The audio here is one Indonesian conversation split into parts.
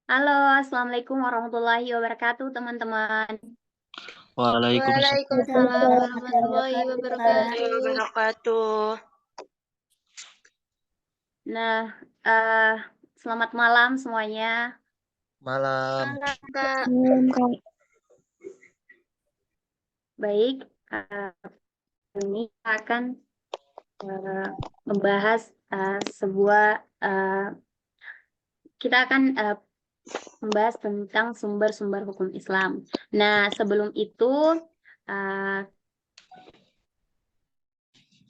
Halo, Assalamualaikum warahmatullahi wabarakatuh, teman-teman. Waalaikumsalam Waalaikumsalam Warahmatullahi warahmatullahi wabarakatuh. wabarakatuh. Nah, eh, selamat malam semuanya. Malam. Malam, Kak. Baik, ini akan eh, membahas kita akan membahas tentang sumber-sumber hukum Islam. Nah, uh,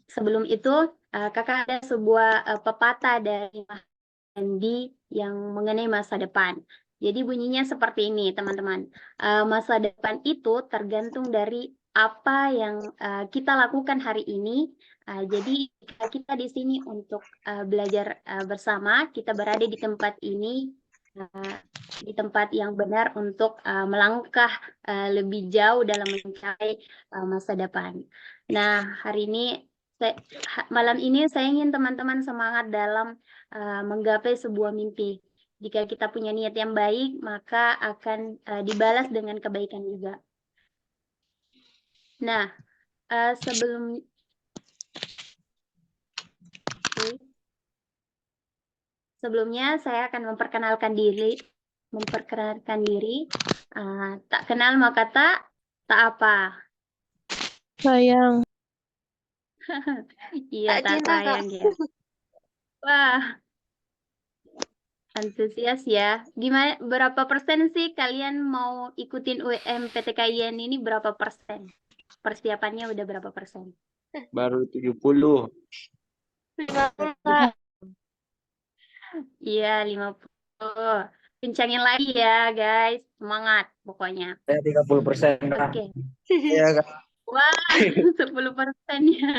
sebelum itu kakak ada sebuah pepatah dari Gandhi yang mengenai masa depan. Jadi bunyinya seperti ini, teman-teman. Masa depan itu tergantung dari apa yang kita lakukan hari ini. Jadi kita di sini untuk belajar bersama, kita berada di tempat ini, di tempat yang benar untuk melangkah lebih jauh dalam mencapai masa depan. Nah, malam ini saya ingin teman-teman semangat dalam menggapai sebuah mimpi. Jika kita punya niat yang baik, maka akan dibalas dengan kebaikan juga. Nah, sebelumnya saya akan memperkenalkan diri. Tak kenal maka tak apa. Sayang. Iya, Tak tak cinta, Kak. sayang ya. Wah, antusias ya. Gimana, berapa persen sih kalian mau ikutin UMPTKIN ini, berapa persen? Persiapannya udah berapa persen? Baru 70. 50, Kak. Iya, 50. Kencangin lagi ya, guys. Semangat pokoknya. Saya 30%. Oke. Iya, Kak. Wah, 10% ya.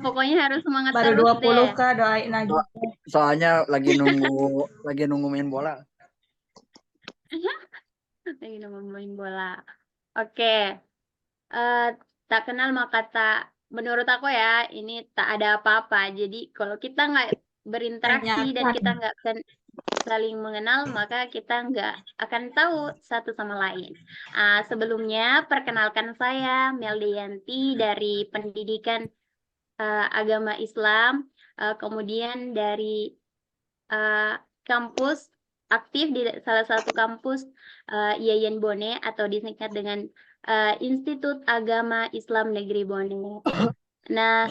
Pokoknya harus semangat Baru terus 20 deh. Kak, doain aja. Soalnya lagi nunggu main bola. Lagi main bola. Oke. Eh, tak kenal maka tak. Menurut aku ya, ini tak ada apa-apa. Jadi kalau kita nggak berinteraksi dan kita Tanyakan. nggak saling mengenal, maka kita nggak akan tahu satu sama lain. Sebelumnya, perkenalkan saya Meldianti dari Pendidikan Agama Islam, kemudian dari kampus aktif di salah satu kampus Yayan Bone atau disingkat dengan Institut Agama Islam Negeri Bone. Nah,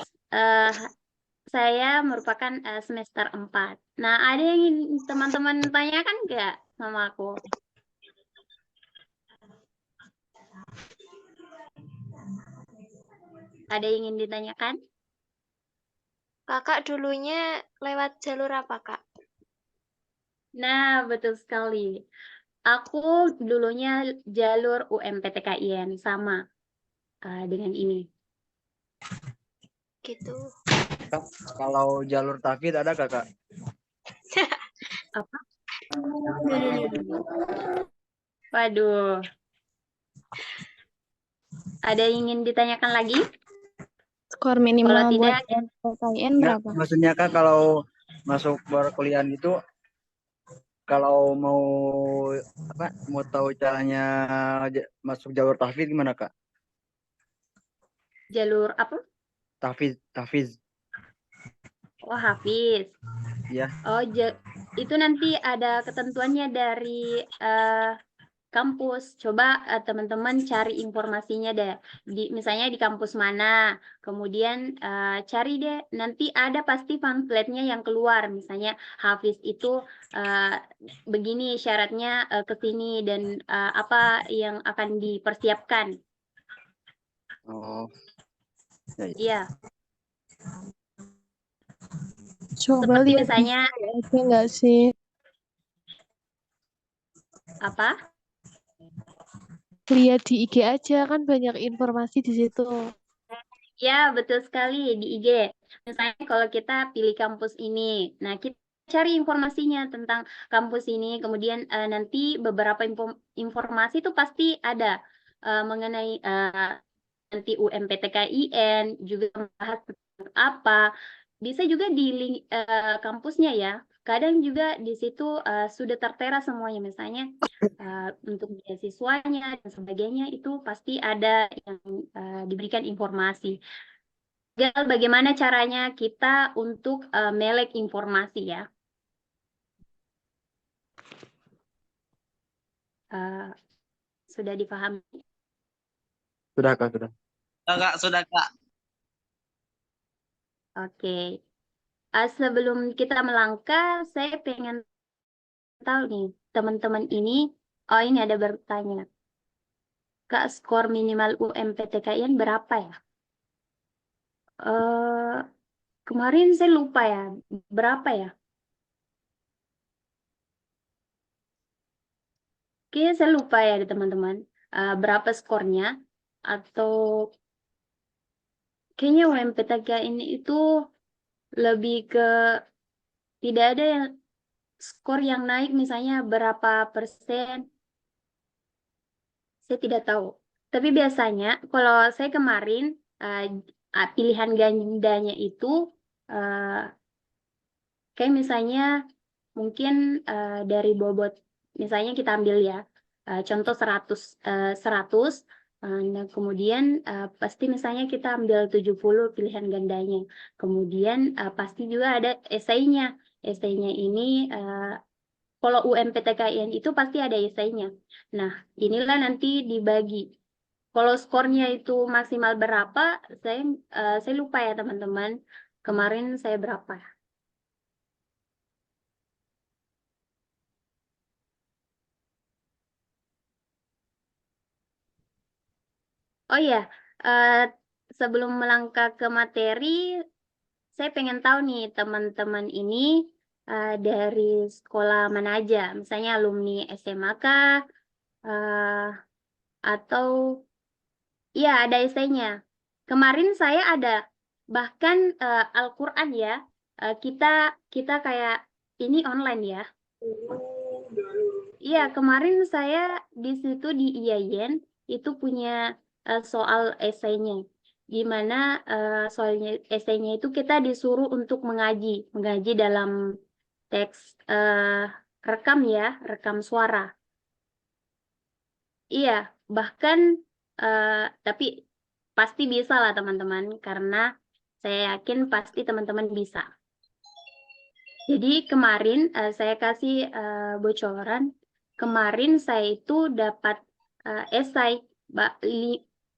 saya merupakan semester 4. Nah, ada yang ingin teman-teman tanyakan nggak sama aku? Ada yang ingin ditanyakan? Kakak dulunya lewat jalur apa, Kak? Nah, betul sekali. Aku dulunya jalur UMPTKIN sama dengan ini. Gitu. Kalau jalur tahfidz ada Kak? Apa? Waduh. Ada yang ingin ditanyakan lagi? Skor Kalau minimal tidak, buat PKN Enggak, berapa? maksudnya Kak kalau masuk perkuliahan itu kalau mau tahu caranya masuk jalur tahfidz gimana Kak? jalur apa? Tahfidz. Oh, Hafiz. Ya. Oh, itu nanti ada ketentuannya dari kampus. Coba teman-teman cari informasinya deh. Misalnya di kampus mana. Kemudian cari deh. Nanti ada pasti pamfletnya yang keluar. Misalnya Hafiz itu begini syaratnya ke sini dan apa yang akan dipersiapkan. Oh. Ya, ya. Iya. Coba Seperti lihat misalnya aja nggak sih? apa? Lihat di IG aja, kan banyak informasi di situ. Ya, betul sekali di IG. Misalnya kalau kita pilih kampus ini, nah kita cari informasinya tentang kampus ini, kemudian nanti beberapa informasi itu pasti ada mengenai nanti UMPTKIN, juga membahas tentang apa. Bisa juga di link kampusnya ya. kadang juga di situ sudah tertera semuanya, misalnya untuk beasiswanya dan sebagainya itu pasti ada yang diberikan informasi. Tinggal bagaimana caranya kita untuk melek informasi ya. Sudah dipahami? Sudah Kak, sudah. Sudah Kak. Oke. Sebelum kita melangkah, saya pengen tahu nih, teman-teman ini, oh ini ada bertanya. Kak, skor minimal UMPTKIN berapa ya? Kemarin saya lupa ya, berapa ya? Kayaknya saya lupa ya teman-teman, berapa skornya, atau kayaknya UMPTKIN itu lebih ke tidak ada yang skor yang naik, misalnya berapa persen, saya tidak tahu. Tapi biasanya kalau saya kemarin pilihan gandanya itu kayak misalnya mungkin dari bobot, misalnya kita ambil ya contoh 100, nah kemudian pasti misalnya kita ambil 70 pilihan gandanya. Kemudian pasti juga ada esainya. Esainya ini kalau UMPTKIN itu pasti ada esainya. Nah, inilah nanti dibagi. Kalau skornya itu maksimal berapa, saya lupa ya teman-teman. Kemarin saya berapa? Oh iya, sebelum melangkah ke materi, saya pengen tahu nih teman-teman ini dari sekolah mana aja, misalnya alumni SMA kah, atau iya ada esainya. Kemarin saya ada, bahkan Al-Quran ya, kita kayak ini online ya. Iya, kemarin saya di situ di IAIN itu punya soal esainya. Gimana soalnya esainya itu kita disuruh untuk mengaji dalam teks rekam ya, rekam suara. Iya, bahkan tapi pasti bisa lah teman-teman, karena saya yakin pasti teman-teman bisa. Jadi kemarin saya kasih bocoran. Kemarin saya itu dapat esai,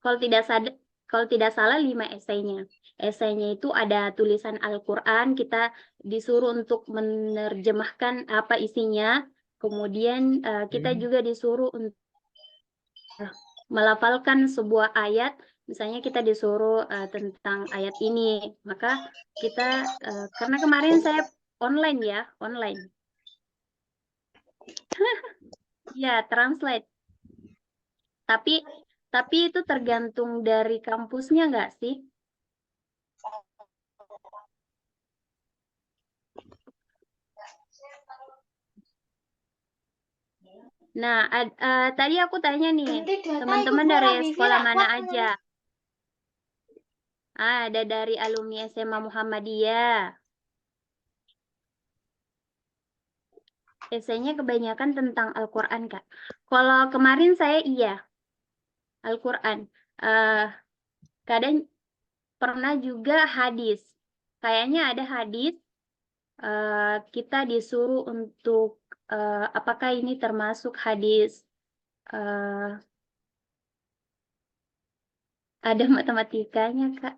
kalau tidak salah 5 esainya. Esainya itu ada tulisan Al-Quran, kita disuruh untuk menerjemahkan apa isinya. Kemudian kita juga disuruh untuk melafalkan sebuah ayat. Misalnya kita disuruh tentang ayat ini, maka kita karena kemarin saya online ya, online. Ya, translate. Tapi itu tergantung dari kampusnya nggak sih? Nah, tadi aku tanya nih, teman-teman dari sekolah mana aja? Ada dari alumni SMA Muhammadiyah. Esainya kebanyakan tentang Al-Quran, Kak. Kalau kemarin saya iya, Al-Quran. Kadang pernah juga hadis. Kayaknya ada hadis, kita disuruh untuk, apakah ini termasuk hadis, ada matematikanya, Kak.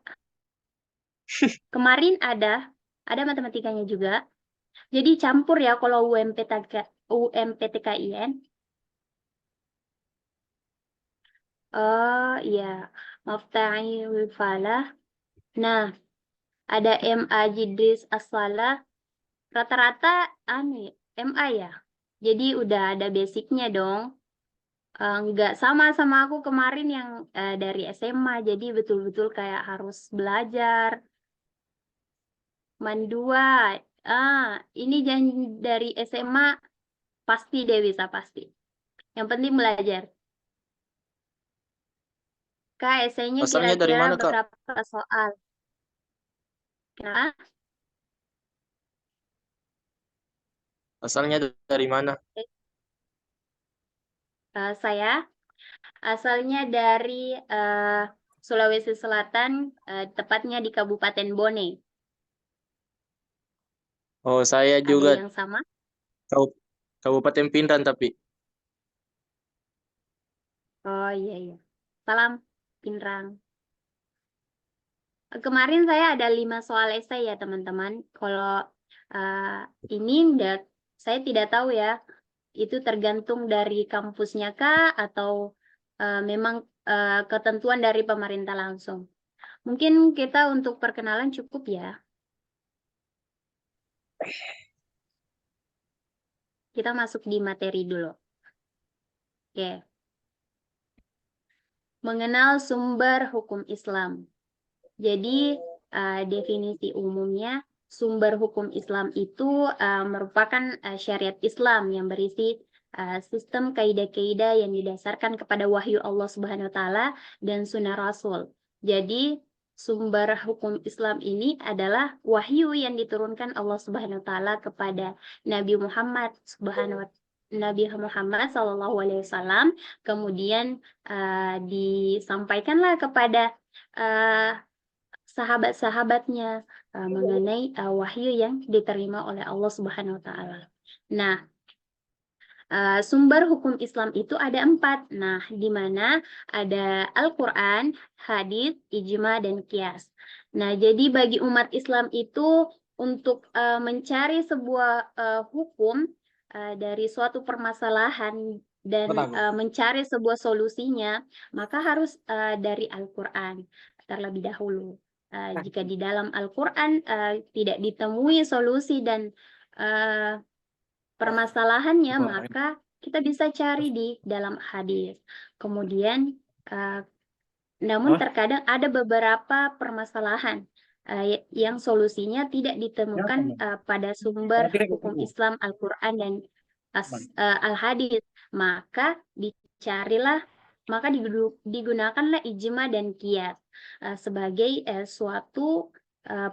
Kemarin ada matematikanya juga. Jadi campur ya kalau UMPTKIN. Oh iya, Maftahi Wifalah. Nah, ada MA Jidris Aswalah. Rata-rata MA ya. Jadi udah ada basicnya dong. Nggak sama aku kemarin yang dari SMA. Jadi betul-betul kayak harus belajar. Mandua. Ini janji dari SMA pasti deh bisa pasti. Yang penting belajar. Kak, esainya Asalnya dari kira-kira mana, Kak? berapa soal? Kenapa? Asalnya dari mana? Saya asalnya dari Sulawesi Selatan, tepatnya di Kabupaten Bone. Oh, saya Ada juga yang sama? Kabupaten Pindrang tapi. Oh iya iya. Salam Pinrang. Kemarin saya ada 5 soal esai ya teman-teman. Kalau ini saya tidak tahu ya. Itu tergantung dari kampusnya kah atau memang ketentuan dari pemerintah langsung. Mungkin kita untuk perkenalan cukup ya. Kita masuk di materi dulu. Oke. Mengenal sumber hukum Islam. Jadi definisi umumnya sumber hukum Islam itu merupakan syariat Islam yang berisi sistem kaidah-kaidah yang didasarkan kepada wahyu Allah Subhanahu wa taala dan sunnah Rasul. Jadi sumber hukum Islam ini adalah wahyu yang diturunkan Allah Subhanahu wa taala kepada Nabi Muhammad Sallallahu Alaihi Wasallam, kemudian disampaikanlah kepada sahabat-sahabatnya mengenai wahyu yang diterima oleh Allah Subhanahu wa taala. Nah, sumber hukum Islam itu ada 4. Nah, di mana ada Al-Qur'an, hadis, ijma, dan qiyas. Nah, jadi bagi umat Islam itu untuk mencari sebuah hukum dari suatu permasalahan dan mencari sebuah solusinya, maka harus dari Al-Qur'an terlebih dahulu. Jika di dalam Al-Qur'an tidak ditemui solusi dan permasalahannya, maka kita bisa cari di dalam hadis. Kemudian, namun terkadang ada beberapa permasalahan yang solusinya tidak ditemukan pada sumber hukum Islam Al-Qur'an dan Al-Hadis. Maka digunakanlah ijma dan qiyas sebagai suatu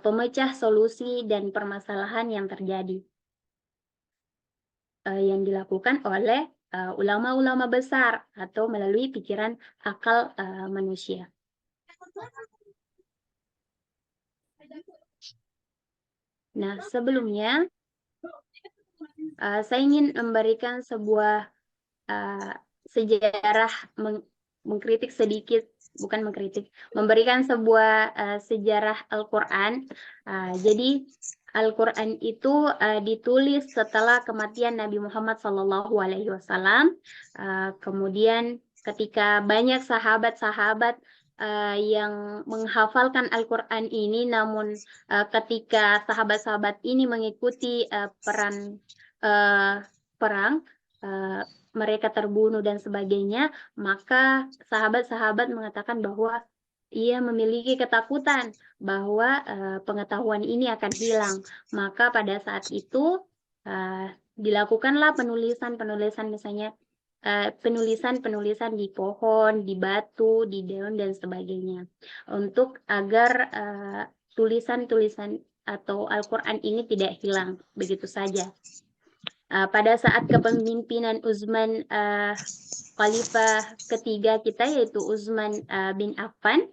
pemecah solusi dan permasalahan yang terjadi. Yang dilakukan oleh ulama-ulama besar atau melalui pikiran akal manusia. Nah, sebelumnya saya ingin memberikan sebuah sejarah, mengkritik sedikit, bukan mengkritik, memberikan sebuah sejarah Al-Quran. Jadi Al-Quran itu ditulis setelah kematian Nabi Muhammad SAW. Kemudian ketika banyak sahabat-sahabat yang menghafalkan Al-Quran ini, namun ketika sahabat-sahabat ini mengikuti perang, mereka terbunuh dan sebagainya, maka sahabat-sahabat mengatakan bahwa ia memiliki ketakutan bahwa pengetahuan ini akan hilang. Maka pada saat itu dilakukanlah penulisan-penulisan, misalnya penulisan-penulisan di pohon, di batu, di daun dan sebagainya, untuk agar tulisan-tulisan atau Al-Quran ini tidak hilang begitu saja. Pada saat kepemimpinan Utsman Khalifah ketiga kita, yaitu Utsman bin Affan,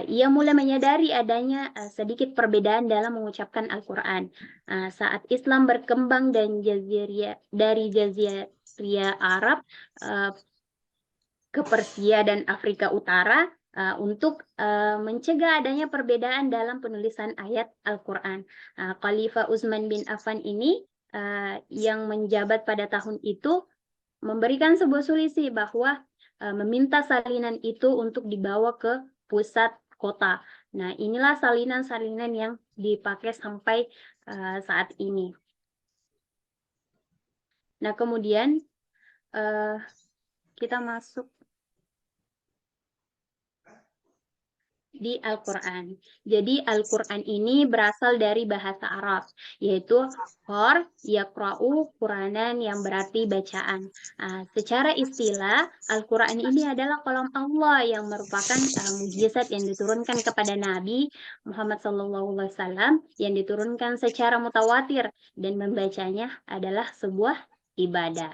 ia mulai menyadari adanya sedikit perbedaan dalam mengucapkan Al-Quran. Saat Islam berkembang dari Jazirah Arab ke Persia dan Afrika Utara, untuk mencegah adanya perbedaan dalam penulisan ayat Al-Quran. Khalifah Utsman bin Affan ini yang menjabat pada tahun itu memberikan sebuah solusi bahwa meminta salinan itu untuk dibawa ke pusat kota. Nah, inilah salinan-salinan yang dipakai sampai saat ini. Nah, kemudian kita masuk. di Al-Quran. Jadi Al-Quran ini berasal dari bahasa Arab, yaitu qor, yaqra'u, Quranan yang berarti bacaan. Secara istilah, Al-Quran ini adalah kalam Allah yang merupakan mukjizat yang diturunkan kepada Nabi Muhammad SAW yang diturunkan secara mutawatir dan membacanya adalah sebuah ibadah.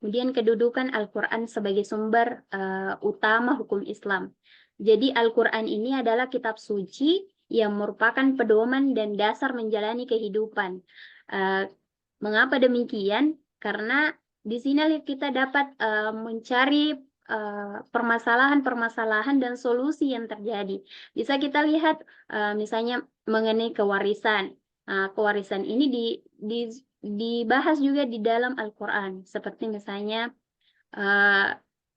Kemudian kedudukan Al-Quran sebagai sumber utama hukum Islam. Jadi Al-Quran ini adalah kitab suci yang merupakan pedoman dan dasar menjalani kehidupan. Mengapa demikian? Karena di sini kita dapat mencari permasalahan-permasalahan dan solusi yang terjadi. Bisa kita lihat misalnya mengenai kewarisan. Kewarisan ini dibahas juga di dalam Al-Quran, seperti misalnya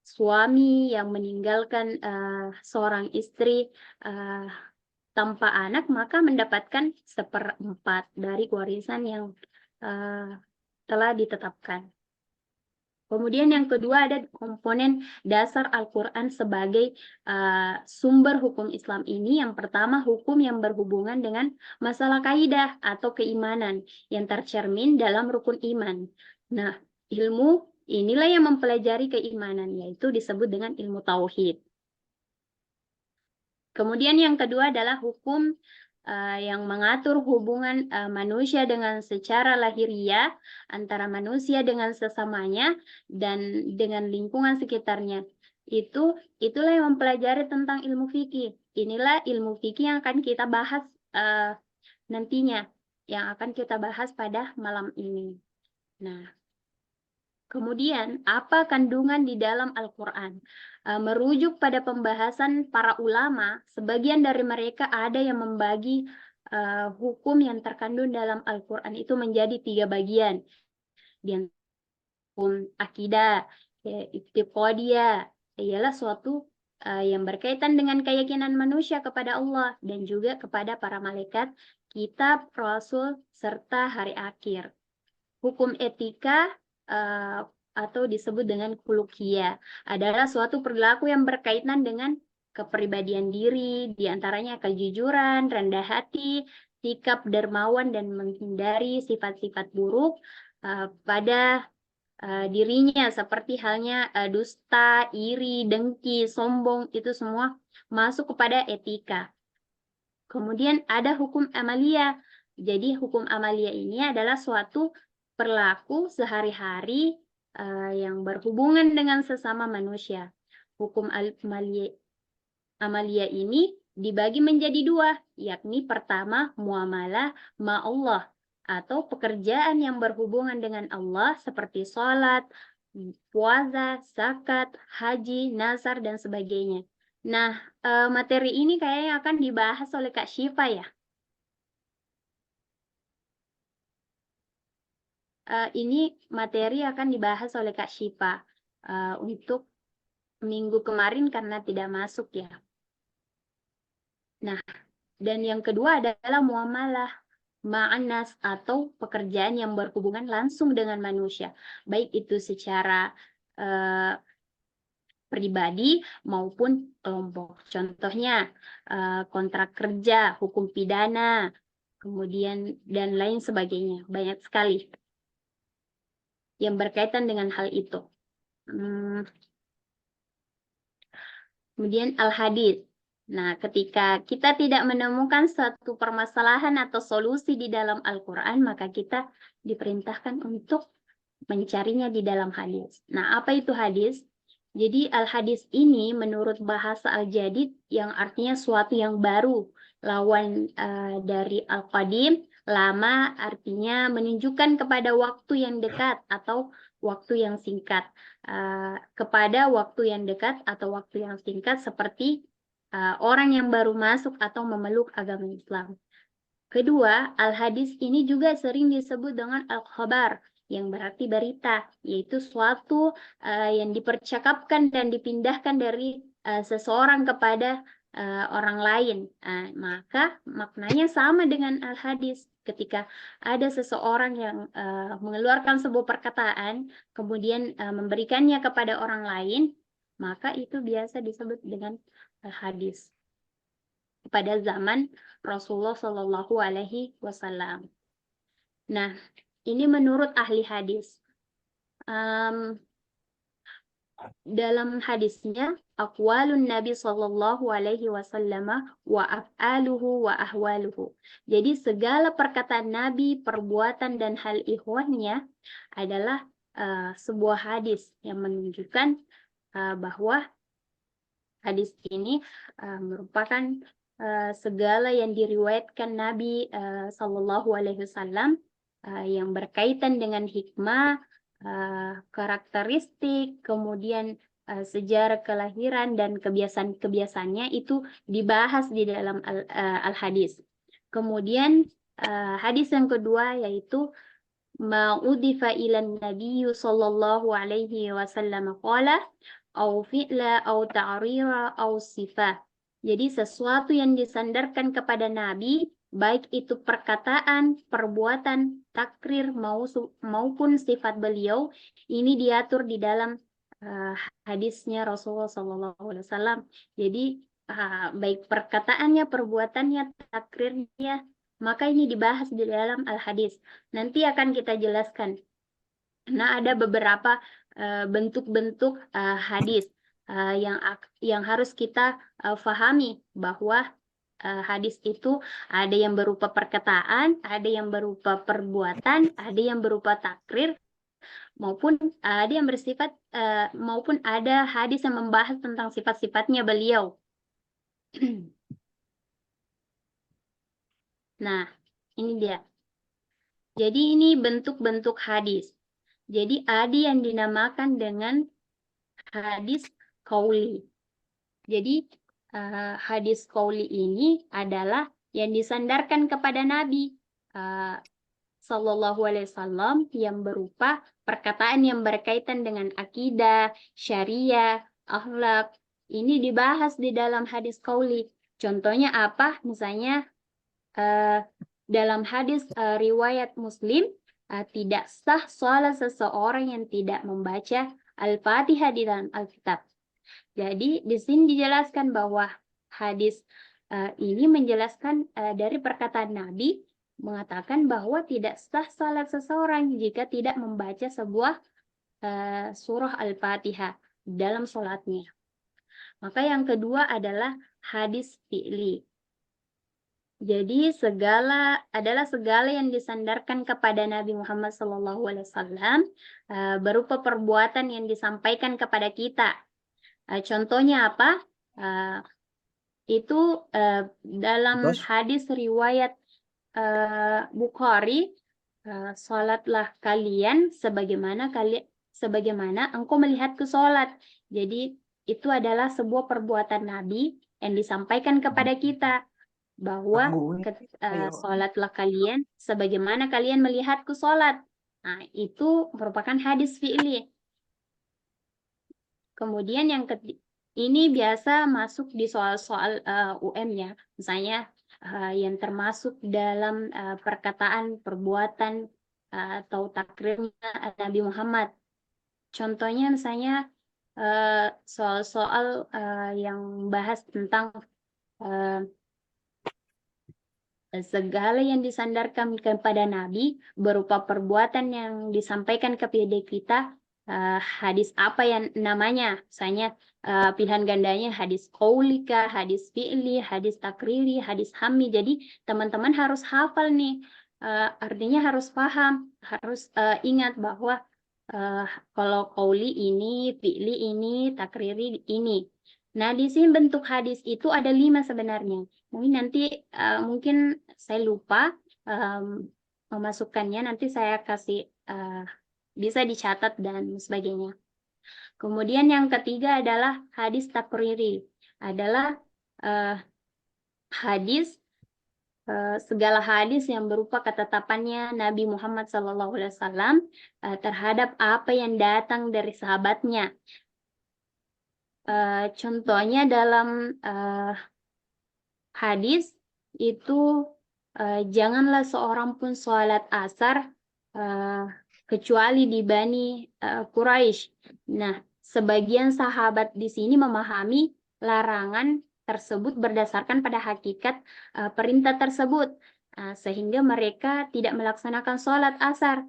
suami yang meninggalkan seorang istri tanpa anak, maka mendapatkan 1/4 dari warisan yang telah ditetapkan. Kemudian yang kedua ada komponen dasar Al-Quran sebagai sumber hukum Islam ini. Yang pertama, hukum yang berhubungan dengan masalah kaidah atau keimanan yang tercermin dalam rukun iman. Nah, ilmu inilah yang mempelajari keimanan, yaitu disebut dengan ilmu tauhid. Kemudian yang kedua adalah hukum yang mengatur hubungan manusia dengan secara lahiriah antara manusia dengan sesamanya dan dengan lingkungan sekitarnya. Itulah yang mempelajari tentang ilmu fikih. Inilah ilmu fikih yang akan kita bahas nantinya, yang akan kita bahas pada malam ini. Nah, kemudian apa kandungan di dalam Al-Quran? Merujuk pada pembahasan para ulama, sebagian dari mereka ada yang membagi hukum yang terkandung dalam Al-Quran itu menjadi 3 bagian. Hukum akidah, i'tiqadiyah, ialah suatu yang berkaitan dengan keyakinan manusia kepada Allah dan juga kepada para malaikat, kitab, rasul, serta hari akhir. Hukum etika atau disebut dengan khuluqiyah adalah suatu perilaku yang berkaitan dengan kepribadian diri, diantaranya kejujuran, rendah hati, sikap dermawan dan menghindari sifat-sifat buruk pada dirinya, seperti halnya dusta, iri, dengki, sombong, itu semua masuk kepada etika. Kemudian ada hukum amaliyah. Jadi hukum amaliyah ini adalah suatu perilaku sehari-hari yang berhubungan dengan sesama manusia. Hukum amaliyah ini dibagi menjadi 2, yakni pertama muamalah ma'allah atau pekerjaan yang berhubungan dengan Allah seperti sholat, puasa, zakat, haji, nazar, dan sebagainya. Nah, materi ini kayaknya akan dibahas oleh Kak Syifa ya. Ini materi akan dibahas oleh Kak Syifa untuk minggu kemarin karena tidak masuk ya. Nah, dan yang kedua adalah muamalah ma'anas atau pekerjaan yang berhubungan langsung dengan manusia, baik itu secara pribadi maupun kelompok. Contohnya kontrak kerja, hukum pidana, kemudian dan lain sebagainya. Banyak sekali yang berkaitan dengan hal itu. Kemudian al-hadis. Nah, ketika kita tidak menemukan suatu permasalahan atau solusi di dalam Al-Quran, maka kita diperintahkan untuk mencarinya di dalam hadis. Nah, apa itu hadis? Jadi al-hadis ini menurut bahasa al-jadid yang artinya suatu yang baru. Lawan dari al-qadim, lama artinya menunjukkan kepada waktu yang dekat atau waktu yang singkat. Kepada waktu yang dekat atau waktu yang singkat seperti orang yang baru masuk atau memeluk agama Islam. Kedua, al-hadis ini juga sering disebut dengan al-khabar, yang berarti berita, yaitu suatu yang dipercakapkan dan dipindahkan dari seseorang kepada orang lain. Maka maknanya sama dengan al-hadis. Ketika ada seseorang yang mengeluarkan sebuah perkataan, kemudian memberikannya kepada orang lain, maka itu biasa disebut dengan hadis pada zaman Rasulullah Shallallahu Alaihi Wasallam. Nah, ini menurut ahli hadis. Dalam hadisnya, aqwalun Nabi Shallallahu Alaihi Wasallam wa af'aluhu wa ahwaluhu. Jadi segala perkataan Nabi, perbuatan dan hal ihwannya adalah sebuah hadis yang menunjukkan bahwa hadis ini merupakan segala yang diriwayatkan Nabi Shallallahu Alaihi Wasallam yang berkaitan dengan hikmah, karakteristik, kemudian sejarah kelahiran dan kebiasaan-kebiasaannya itu dibahas di dalam al-hadis. Kemudian hadis yang kedua yaitu ma'udifa ilan nabiyyu sallallahu alaihi wasallam qala au fi'la au ta'rira au sifah. Jadi sesuatu yang disandarkan kepada Nabi, baik itu perkataan, perbuatan, takrir maupun sifat beliau, ini diatur di dalam hadisnya Rasulullah SAW. Jadi baik perkataannya, perbuatannya, takrirnya, maka ini dibahas di dalam al-hadis. Nanti akan kita jelaskan. Nah, ada beberapa bentuk-bentuk hadis yang harus kita fahami bahwa hadis itu ada yang berupa perkataan, ada yang berupa perbuatan, ada yang berupa takrir, maupun ada yang bersifat maupun ada hadis yang membahas tentang sifat-sifatnya beliau. Nah, ini dia. Jadi ini bentuk-bentuk hadis. Jadi ada yang dinamakan dengan hadis qauli. Jadi hadis qauli ini adalah yang disandarkan kepada Nabi Sallallahu Alaihi Wasallam yang berupa perkataan yang berkaitan dengan akidah, syariah, akhlak. Ini dibahas di dalam hadis qauli. Contohnya apa? Misalnya dalam hadis riwayat Muslim, tidak sah salat seseorang yang tidak membaca Al-Fatihah di dalam Alkitab. Jadi di sini dijelaskan bahwa hadis ini menjelaskan dari perkataan Nabi mengatakan bahwa tidak sah salat seseorang jika tidak membaca sebuah surah Al-Fatihah dalam salatnya. Maka yang kedua adalah hadis fi'li. Jadi segala yang disandarkan kepada Nabi Muhammad SAW berupa perbuatan yang disampaikan kepada kita. Contohnya apa? Itu dalam hadis riwayat Bukhari, salatlah kalian sebagaimana engkau melihatku salat. Jadi itu adalah sebuah perbuatan Nabi yang disampaikan kepada kita, bahwa sholatlah kalian sebagaimana kalian melihatku sholat. Nah, itu merupakan hadis fi'li. Kemudian yang ini biasa masuk di soal-soal UM ya. Misalnya yang termasuk dalam perkataan, perbuatan atau takrirnya Nabi Muhammad. Contohnya misalnya soal-soal yang bahas tentang segala yang disandarkan kepada Nabi berupa perbuatan yang disampaikan kepada kita, hadis apa yang namanya, misalnya pilihan gandanya hadis qaulika, hadis fi'li, hadis takriri, hadis hammi. Jadi teman-teman harus hafal nih, artinya harus paham, harus ingat bahwa kalau qauli ini, fi'li ini, takriri ini. Nah, di sini bentuk hadis itu ada 5 sebenarnya. Mungkin nanti mungkin saya lupa memasukkannya, nanti saya kasih bisa dicatat dan sebagainya. Kemudian yang ketiga adalah hadis takriri, adalah hadis segala hadis yang berupa ketetapannya Nabi Muhammad SAW terhadap apa yang datang dari sahabatnya. Contohnya dalam hadis itu janganlah seorang pun sholat asar kecuali di Bani Quraisy. Nah, sebagian sahabat di sini memahami larangan tersebut berdasarkan pada hakikat perintah tersebut, sehingga mereka tidak melaksanakan sholat asar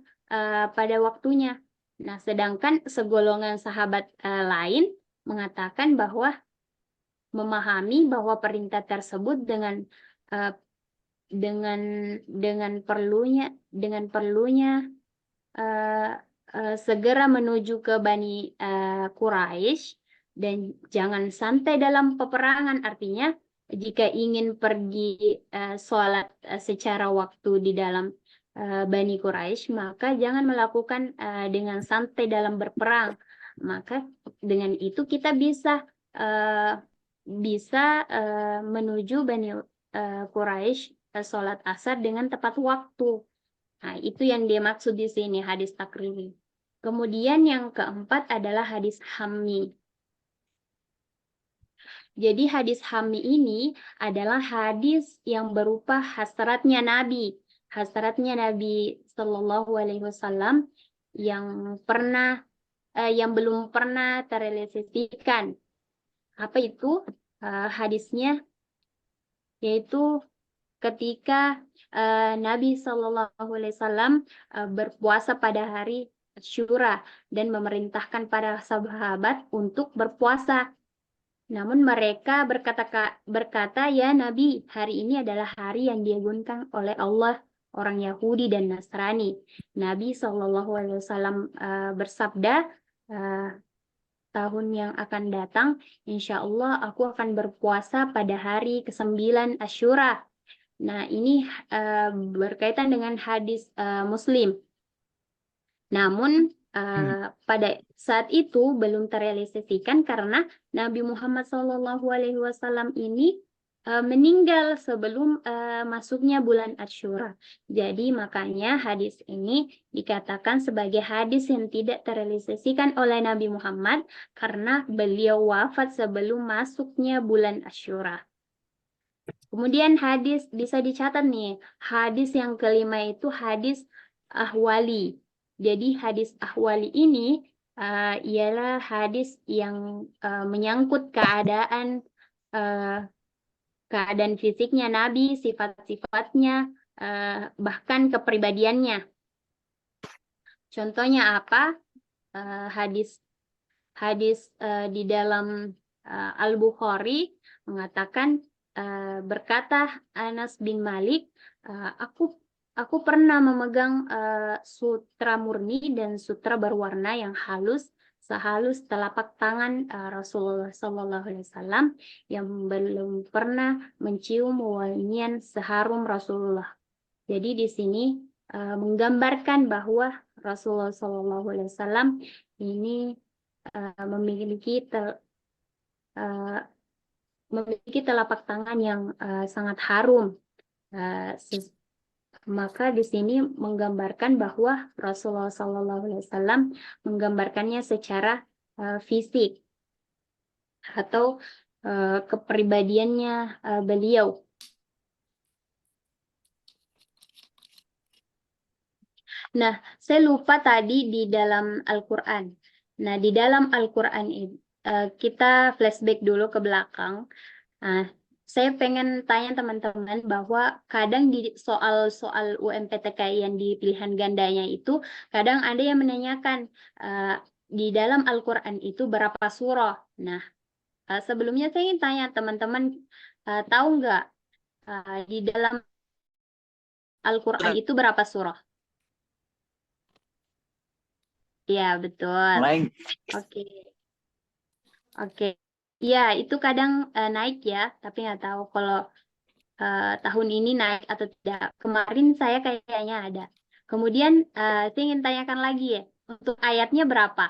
pada waktunya. Nah, sedangkan segolongan sahabat lain mengatakan bahwa memahami bahwa perintah tersebut dengan perlunya segera menuju ke Bani Quraisy dan jangan santai dalam peperangan. Artinya jika ingin pergi sholat secara waktu di dalam Bani Quraisy, maka jangan melakukan dengan santai dalam berperang. Maka dengan itu kita bisa menuju Bani Quraisy sholat asar dengan tepat waktu. Nah, itu yang dia maksud di sini hadis takriri. Kemudian yang keempat adalah hadis hammi. Jadi hadis hammi ini adalah hadis yang berupa hasratnya Nabi. Hasratnya Nabi Shallallahu Alaihi Wasallam yang belum pernah terrealisasikan. Apa itu hadisnya? Yaitu ketika Nabi Shallallahu Alaihi Wasallam berpuasa pada hari Asyura dan memerintahkan para sahabat untuk berpuasa. Namun mereka berkata, ya Nabi, hari ini adalah hari yang diagungkan oleh Allah, orang Yahudi dan Nasrani. Nabi Shallallahu Alaihi Wasallam bersabda, tahun yang akan datang, insya Allah aku akan berpuasa pada hari ke-9 Asyura. Nah, ini berkaitan dengan hadis Muslim. Namun, pada saat itu belum terrealisasikan karena Nabi Muhammad SAW ini meninggal sebelum masuknya bulan Asyura. Jadi, makanya hadis ini dikatakan sebagai hadis yang tidak terrealisasikan oleh Nabi Muhammad karena beliau wafat sebelum masuknya bulan Asyura. Kemudian hadis bisa dicatat nih, hadis yang kelima itu hadis ahwali. Jadi hadis ahwali ini ialah hadis yang menyangkut keadaan fisiknya Nabi, sifat-sifatnya, bahkan kepribadiannya. Contohnya apa? Hadis di dalam Al-Bukhari mengatakan, berkata Anas bin Malik, aku pernah memegang sutra murni dan sutra berwarna yang halus sehalus telapak tangan Rasulullah SAW yang belum pernah mencium wangian seharum Rasulullah. Jadi di sini menggambarkan bahwa Rasulullah SAW ini memiliki telapak tangan yang sangat harum. Maka di sini menggambarkan bahwa Rasulullah SAW menggambarkannya secara fisik atau kepribadiannya beliau. Nah, saya lupa tadi di dalam Al-Quran. Nah, di dalam Al-Quran ini kita flashback dulu ke belakang. Nah, saya pengen tanya teman-teman bahwa kadang di soal-soal UMPTK yang di pilihan gandanya itu, kadang ada yang menanyakan di dalam Al-Quran itu berapa surah. Nah, sebelumnya saya ingin tanya teman-teman, tahu nggak di dalam Al-Quran itu berapa surah? Ya, betul. Oke. Oke. Ya, itu kadang naik ya, tapi nggak tahu kalau tahun ini naik atau tidak. Kemarin saya kayaknya ada. Kemudian saya ingin tanyakan lagi ya, untuk ayatnya berapa?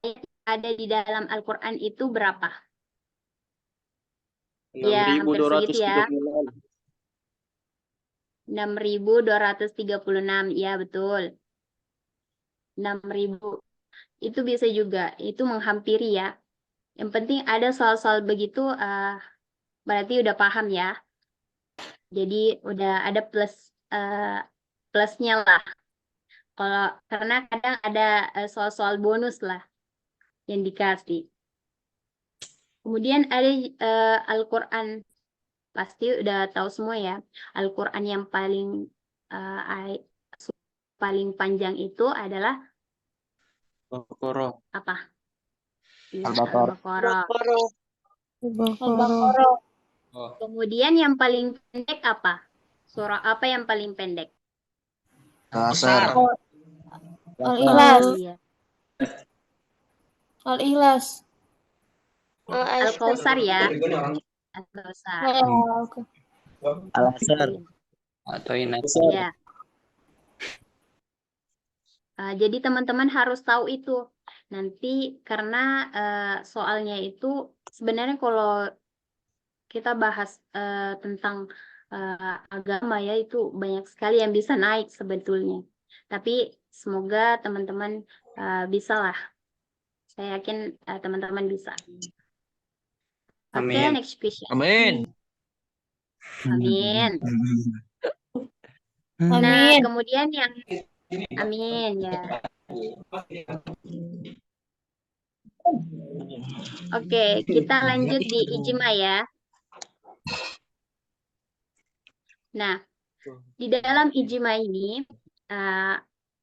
Ayat yang ada di dalam Al-Quran itu berapa? Ya, hampir segitu ya. 6.236, ya betul. 6.000. Itu bisa juga, itu menghampiri ya. Yang penting ada soal-soal begitu, berarti udah paham ya. Jadi udah ada plusnya lah. Karena kadang ada soal-soal bonus lah. yang dikasih. Kemudian ada Al-Quran, pasti udah tahu semua ya. Al-Quran yang paling panjang itu adalah Baqarah. apa? Ya, Al-Baqarah. Al-Baqarah. Al-Baqarah. Oh. Kemudian yang paling pendek apa? Surah apa yang paling pendek? Al-Asr. Al-Ikhlas. Iya. Al-Ikhlas. Al-Kautsar ya. Al-Kautsar. Oke. Al-Asr. Atau inat. Ya. Jadi teman-teman harus tahu itu. Nanti karena soalnya itu sebenarnya kalau kita bahas tentang agama ya itu banyak sekali yang bisa naik sebetulnya. Tapi semoga teman-teman bisa lah. Saya yakin teman-teman bisa. Oke, Amin. next question. Amin. Amin. Nah, Amin. kemudian yang amin ya. Oke, kita lanjut di ijma ya. Nah, di dalam ijma ini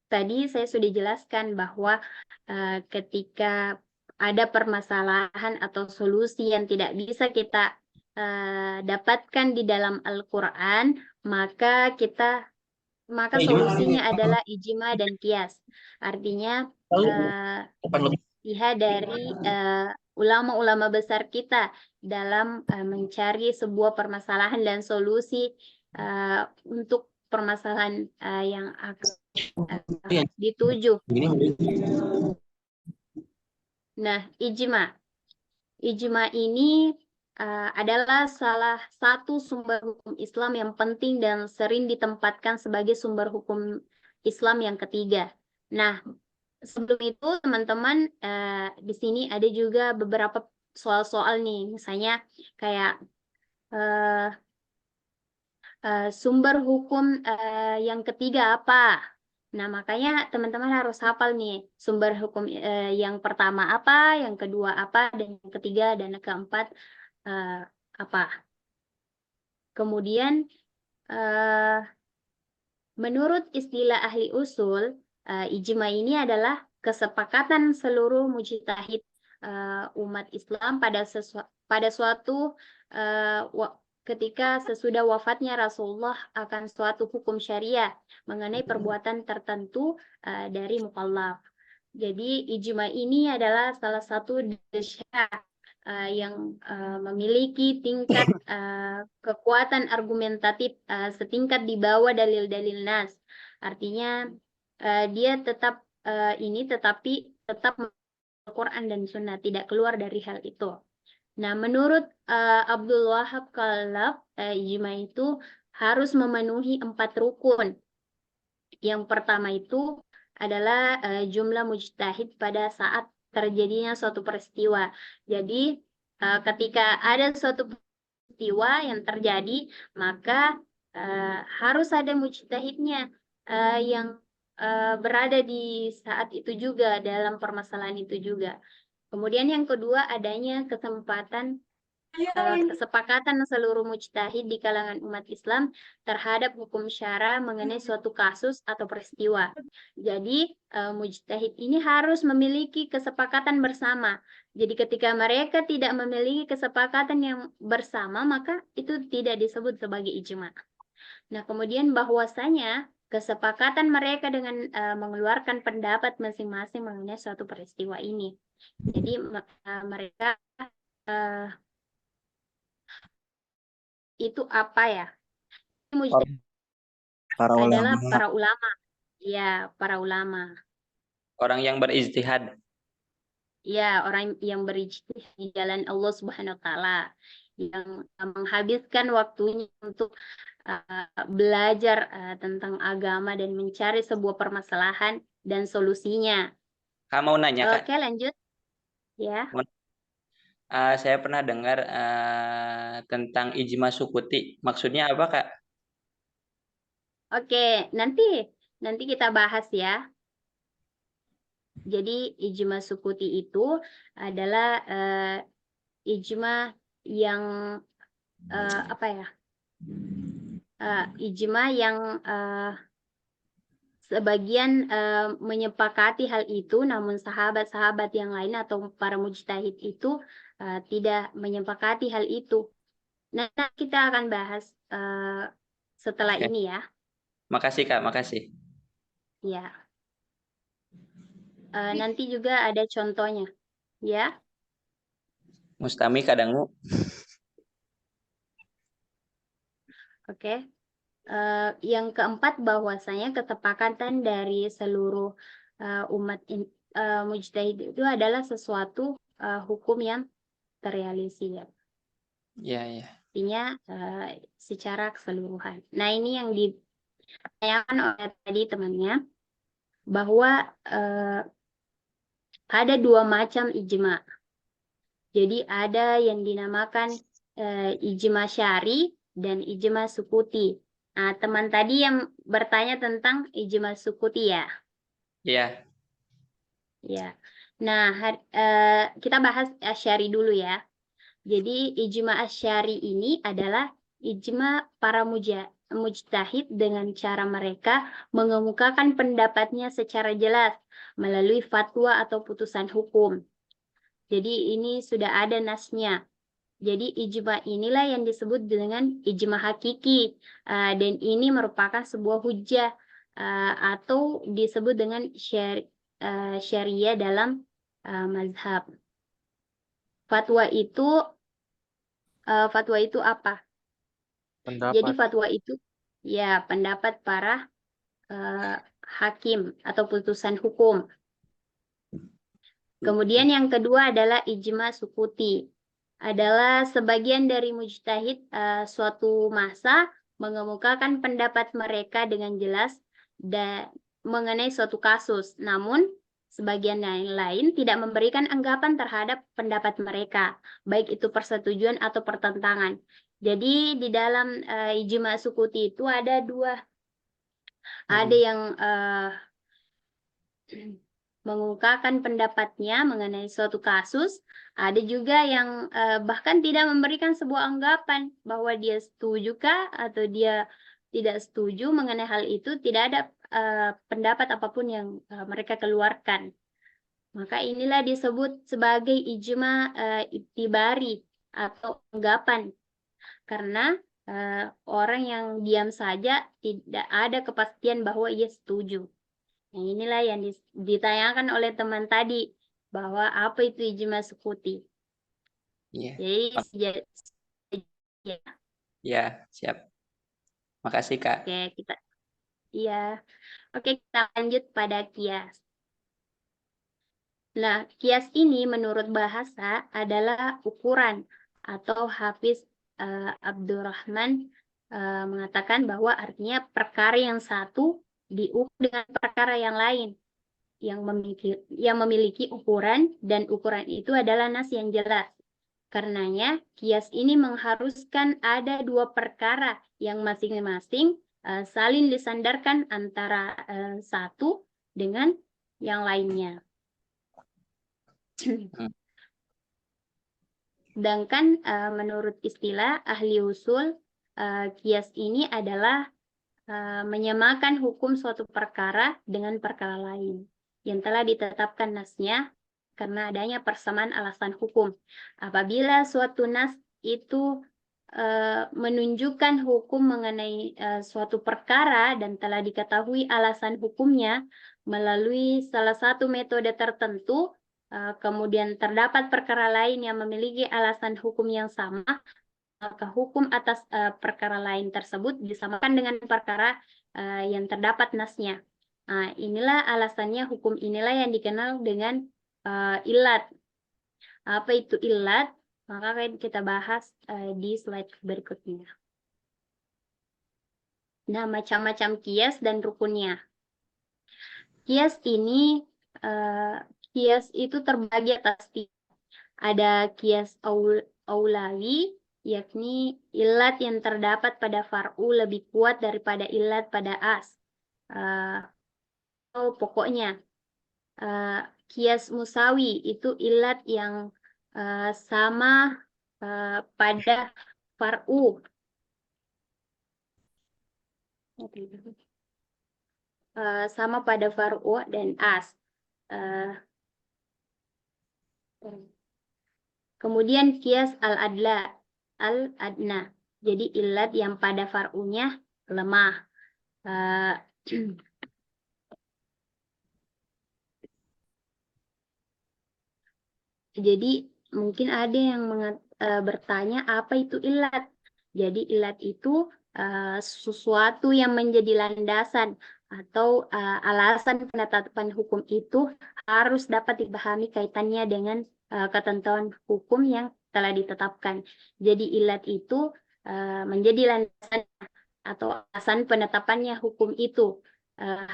tadi saya sudah jelaskan bahwa ketika ada permasalahan atau solusi yang tidak bisa kita dapatkan di dalam Al-Quran, maka solusinya adalah ijma dan qiyas. Artinya lihat dari ulama-ulama besar kita dalam mencari sebuah permasalahan dan solusi untuk permasalahan yang akan dituju. Nah, ijma ini adalah salah satu sumber hukum Islam yang penting dan sering ditempatkan sebagai sumber hukum Islam yang ketiga. Nah, sebelum itu teman-teman di sini ada juga beberapa soal-soal nih, misalnya kayak sumber hukum yang ketiga apa? Nah, makanya teman-teman harus hafal nih sumber hukum yang pertama apa, yang kedua apa, dan yang ketiga dan yang keempat apa. Kemudian menurut istilah ahli usul, ijma ini adalah kesepakatan seluruh mujtahid umat Islam pada suatu ketika sesudah wafatnya Rasulullah akan suatu hukum syariah mengenai perbuatan tertentu dari mukallaf. Jadi ijma ini adalah salah satu syariah yang memiliki tingkat kekuatan argumentatif setingkat di bawah dalil-dalil nas. Artinya dia tetap tetapi tetap Al-Quran dan Sunnah, tidak keluar dari hal itu. Nah, menurut Abdul Wahab Khalaf, ijma itu harus memenuhi 4 rukun. Yang pertama itu adalah jumlah mujtahid pada saat terjadinya suatu peristiwa. Jadi, ketika ada suatu peristiwa yang terjadi, maka harus ada mujtahidnya yang berada di saat itu juga, dalam permasalahan itu juga. Kemudian yang kedua, adanya kesepakatan seluruh mujtahid di kalangan umat Islam terhadap hukum syara mengenai suatu kasus atau peristiwa. Jadi mujtahid ini harus memiliki kesepakatan bersama. Jadi ketika mereka tidak memiliki kesepakatan yang bersama, maka itu tidak disebut sebagai ijma. Nah, kemudian bahwasanya kesepakatan mereka dengan mengeluarkan pendapat masing-masing mengenai suatu peristiwa ini. Jadi mereka itu apa ya? Para Adalah ulama. para ulama. Ya, para ulama. Orang yang berijtihad. Ya, orang yang berijtihad di jalan Allah Subhanahu wa taala, yang menghabiskan waktunya untuk belajar tentang agama dan mencari sebuah permasalahan dan solusinya. Kak mau nanya, Kak? Oke, lanjut. Ya. Saya pernah dengar tentang ijma sukuti. Maksudnya apa, Kak? Oke, nanti kita bahas ya. Jadi ijma sukuti itu adalah ijma yang apa ya? Ijma yang sebagian menyepakati hal itu, namun sahabat-sahabat yang lain atau para mujtahid itu tidak menyepakati hal itu. Nah, kita akan bahas setelah Oke. ini ya. Makasih Kak, makasih. Ya. Nanti juga ada contohnya, ya. Mustami kadangmu. Oke. Yang keempat, bahwasanya kesepakatan dari seluruh umat mujtahid itu adalah sesuatu hukum yang terrealisir. Ya, ya. Artinya secara keseluruhan. Nah, ini yang ditanyakan oleh tadi temannya, bahwa ada dua macam ijma. Jadi ada yang dinamakan ijma syari dan ijma sukuti. Nah, teman tadi yang bertanya tentang ijma sukuti ya. Iya. Ya. Nah, kita bahas asyari dulu ya. Jadi ijma asyari ini adalah ijma para mujtahid dengan cara mereka mengemukakan pendapatnya secara jelas melalui fatwa atau putusan hukum. Jadi ini sudah ada nasnya. Jadi ijma inilah yang disebut dengan ijma hakiki, dan ini merupakan sebuah hujjah atau disebut dengan syariah dalam mazhab. Fatwa itu apa? Jadi Pendapat. fatwa itu ya pendapat para hakim atau putusan hukum. Kemudian yang kedua adalah ijma sukuti. Adalah sebagian dari mujtahid suatu masa mengemukakan pendapat mereka dengan jelas dan mengenai suatu kasus. Namun sebagian lain tidak memberikan anggapan terhadap pendapat mereka, baik itu persetujuan atau pertentangan. Jadi di dalam ijma sukuti itu ada dua. Ada yang mengungkapkan pendapatnya mengenai suatu kasus, ada juga yang bahkan tidak memberikan sebuah anggapan bahwa dia setujukah atau dia tidak setuju mengenai hal itu, tidak ada pendapat apapun yang mereka keluarkan. Maka inilah disebut sebagai ijma iktibari atau anggapan, karena orang yang diam saja tidak ada kepastian bahwa ia setuju. Nah, inilah yang ditanyakan oleh teman tadi, bahwa apa itu ijma sukuti. Iya. Jadi ya. Ya, siap. Makasih Kak. Oke, kita lanjut pada kias. Nah, kias ini menurut bahasa adalah ukuran, atau Hafiz Abdurrahman mengatakan bahwa artinya perkara yang satu diukur dengan perkara yang lain yang memiliki ukuran, dan ukuran itu adalah nas yang jelas. Karenanya kias ini mengharuskan ada dua perkara yang masing-masing saling disandarkan antara satu dengan yang lainnya. Sedangkan menurut istilah ahli usul, kias ini adalah menyamakan hukum suatu perkara dengan perkara lain yang telah ditetapkan nasnya karena adanya persamaan alasan hukum. Apabila suatu nas itu menunjukkan hukum mengenai suatu perkara dan telah diketahui alasan hukumnya melalui salah satu metode tertentu, kemudian terdapat perkara lain yang memiliki alasan hukum yang sama, maka hukum atas perkara lain tersebut disamakan dengan perkara yang terdapat nasnya. Nah, inilah alasannya hukum inilah yang dikenal dengan ilat. Apa itu ilat? Maka kita bahas di slide berikutnya. Nah, macam-macam kias dan rukunnya. Kias ini, kias itu terbagi atas tiga. Ada kias aulawi, yakni ilat yang terdapat pada far'u lebih kuat daripada ilat pada as. Pokoknya kias musawi itu ilat yang sama pada far'u. Sama pada far'u dan as. Kemudian kias al-adna. Jadi ilat yang pada far'unya lemah. Jadi mungkin ada yang bertanya apa itu ilat. Jadi ilat itu sesuatu yang menjadi landasan atau alasan penetapan hukum itu harus dapat dipahami kaitannya dengan ketentuan hukum yang telah ditetapkan. Jadi ilat itu menjadi landasan atau alasan penetapannya hukum itu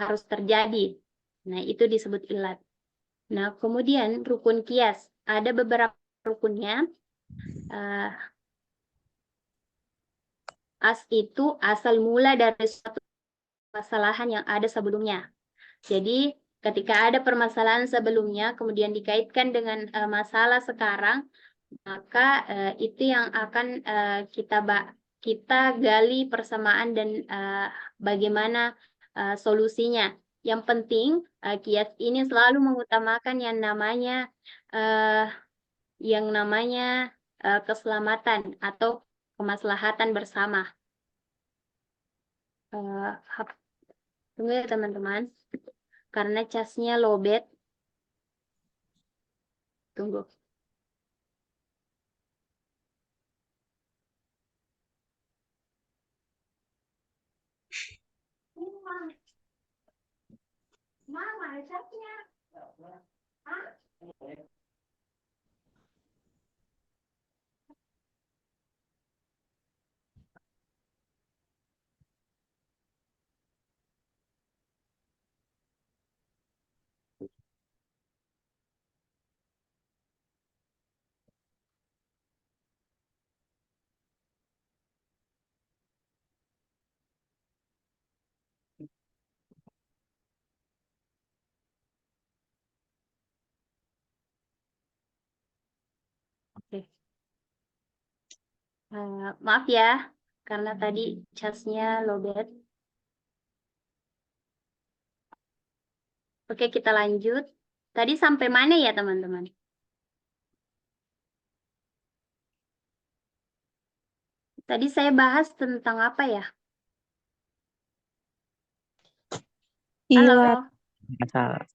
harus terjadi. Nah, itu disebut ilat. Nah, kemudian rukun kias. Ada beberapa rukunnya. As itu asal mula dari suatu permasalahan yang ada sebelumnya. Jadi, ketika ada permasalahan sebelumnya, kemudian dikaitkan dengan masalah sekarang, maka itu yang akan kita gali persamaan dan bagaimana solusinya. Yang penting kias ini selalu mengutamakan yang namanya keselamatan atau kemaslahatan bersama. Tunggu ya teman-teman, karena casnya lowbat. Tunggu. Mama, casnya. Oke. Maaf ya, karena tadi casnya lowbat. Oke, kita lanjut. Tadi sampai mana ya, teman-teman? Tadi saya bahas tentang apa ya? Halo, Ilat. Masalah.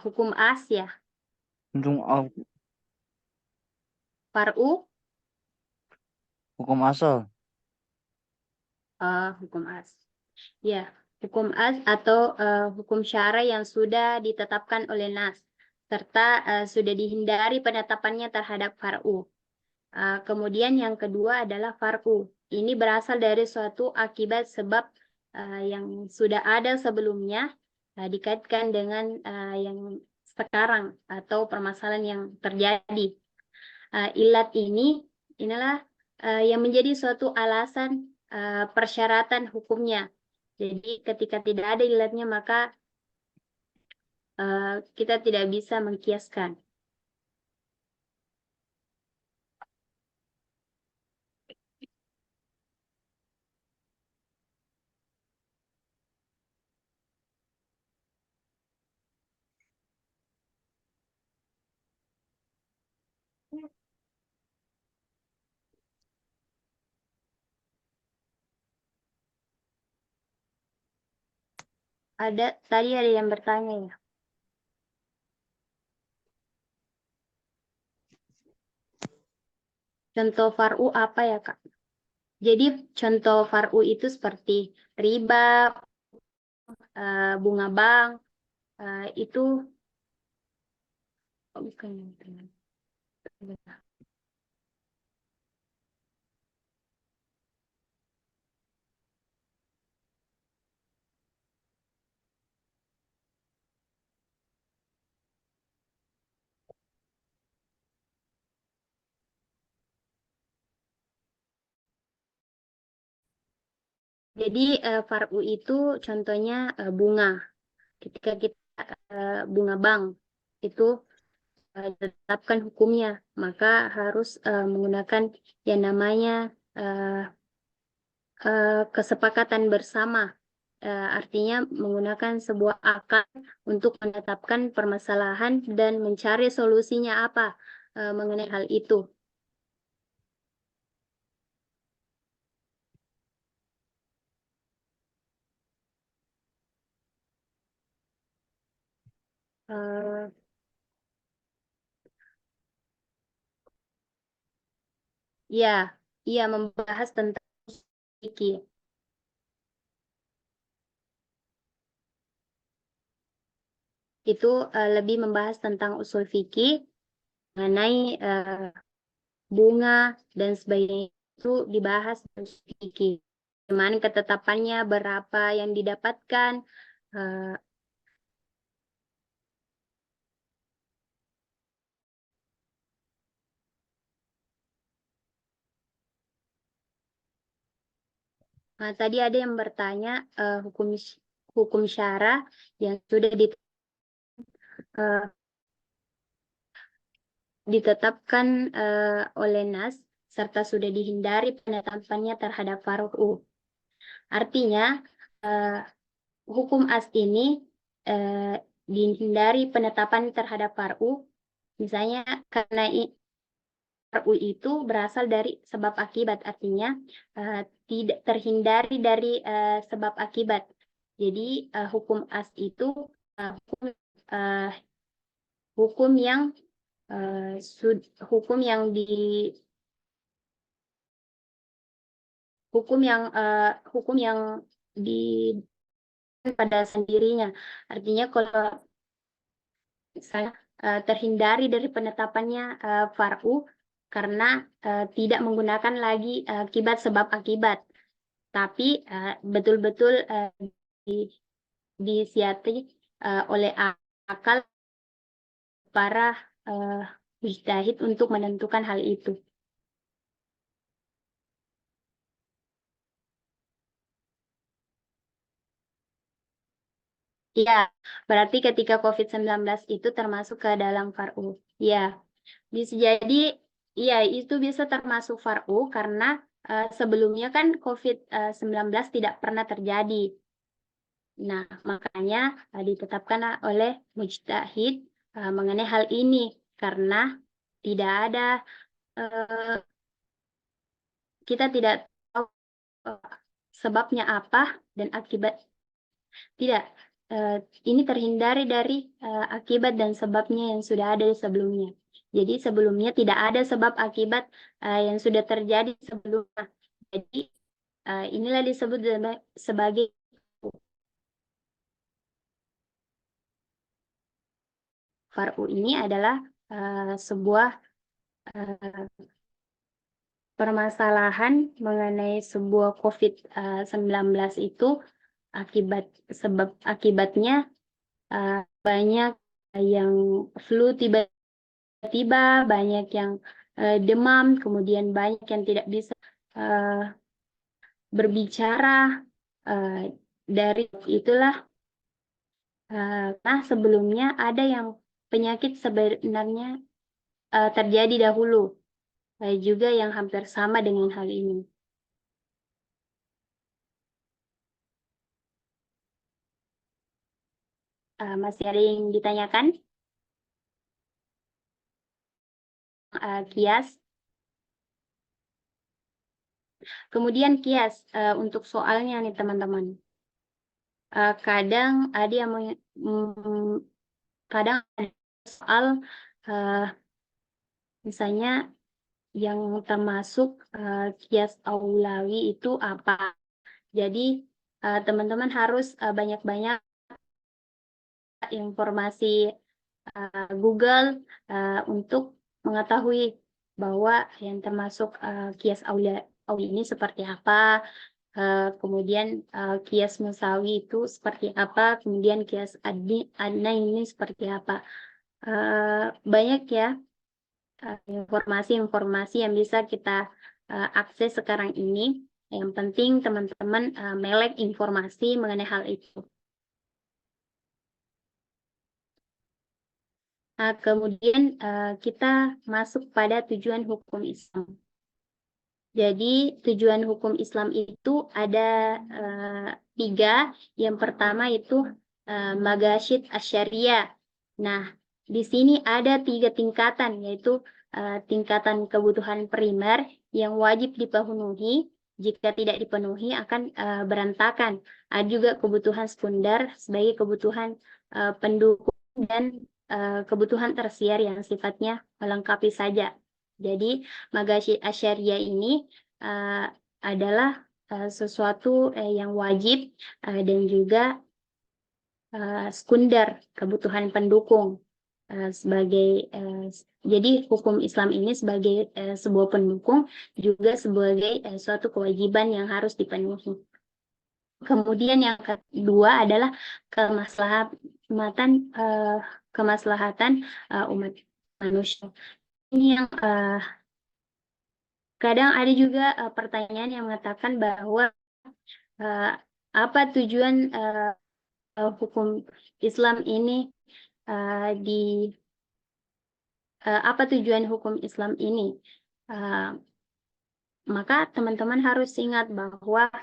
hukum as ya. Far'u, Hukum asal. hukum as. Ya, hukum as atau hukum syara yang sudah ditetapkan oleh nas, serta sudah dihindari penetapannya terhadap far'u. Kemudian yang kedua adalah far'u. Ini berasal dari suatu akibat sebab yang sudah ada sebelumnya dikaitkan dengan yang sekarang atau permasalahan yang terjadi. Ilat inilah yang menjadi suatu alasan persyaratan hukumnya. Jadi ketika tidak ada ilatnya maka kita tidak bisa mengkiaskan. Tadi ada yang bertanya ya. Contoh far'u apa ya, Kak? Jadi contoh far'u itu seperti riba, bunga bank, itu bukan. Jadi far'u itu contohnya bunga. ketika kita bunga bank itu ditetapkan hukumnya, maka harus menggunakan yang namanya kesepakatan bersama. Artinya menggunakan sebuah akal untuk menetapkan permasalahan dan mencari solusinya apa mengenai hal itu. Ya, ia membahas tentang fikih. Itu lebih membahas tentang usul fikih mengenai bunga dan sebagainya, itu dibahas dalam fikih. Bagaimana ketetapannya, berapa yang didapatkan, tadi ada yang bertanya hukum syara yang sudah ditetapkan oleh Nas serta sudah dihindari penetapannya terhadap far'u. Artinya hukum as ini dihindari penetapan terhadap far'u, misalnya karena far'u itu berasal dari sebab akibat, artinya tidak terhindari dari sebab akibat. Jadi hukum as itu hukum yang di pada sendirinya. Artinya kalau misalnya terhindari dari penetapannya far'u karena tidak menggunakan lagi akibat sebab akibat, tapi betul-betul disiasati oleh akal para mujtahid untuk menentukan hal itu. Iya, berarti ketika COVID-19 itu termasuk ke dalam far'u. Iya, bisa jadi, iya itu bisa termasuk far'u karena sebelumnya kan COVID-19 tidak pernah terjadi. Nah, makanya ditetapkan oleh mujtahid mengenai hal ini karena tidak ada kita tidak tahu sebabnya apa dan akibat. Tidak, ini terhindari dari akibat dan sebabnya yang sudah ada sebelumnya. Jadi sebelumnya tidak ada sebab akibat yang sudah terjadi sebelumnya. Jadi inilah disebut sebagai far'u. Ini adalah sebuah permasalahan mengenai sebuah COVID-19 itu sebab akibatnya banyak yang flu tiba-tiba, banyak yang demam, kemudian banyak yang tidak bisa berbicara. Dari itulah nah sebelumnya ada yang penyakit sebenarnya terjadi dahulu, juga yang hampir sama dengan hal ini. Masih ada yang ditanyakan? Kias. Kemudian kias untuk soalnya nih teman-teman. Kadang ada yang kadang ada soal misalnya yang termasuk kias aulawi itu apa. Jadi teman-teman harus banyak-banyak informasi Google untuk mengetahui bahwa yang termasuk kias aulawi ini seperti apa, kemudian kias musawi itu seperti apa, kemudian kias adna ini seperti apa. Banyak ya informasi-informasi yang bisa kita akses sekarang ini. Yang penting teman-teman melek informasi mengenai hal itu. Kemudian kita masuk pada tujuan hukum Islam. Jadi tujuan hukum Islam itu ada 3. Yang pertama itu Magasyid Asy-Syariah. Nah, di sini ada 3 tingkatan, yaitu tingkatan kebutuhan primer yang wajib dipenuhi. Jika tidak dipenuhi akan berantakan. Ada juga kebutuhan sekunder sebagai kebutuhan pendukung dan kebutuhan tersier yang sifatnya melengkapi saja. Jadi Magasyid Asy-Syariah ini adalah sesuatu yang wajib dan juga sekunder, kebutuhan pendukung sebagai jadi hukum Islam ini sebagai sebuah pendukung juga sebagai suatu kewajiban yang harus dipenuhi. Kemudian yang kedua adalah kemaslahatan umat manusia. Ini yang kadang ada juga pertanyaan yang mengatakan bahwa apa tujuan hukum Islam ini apa tujuan hukum Islam ini? Maka teman-teman harus ingat bahwa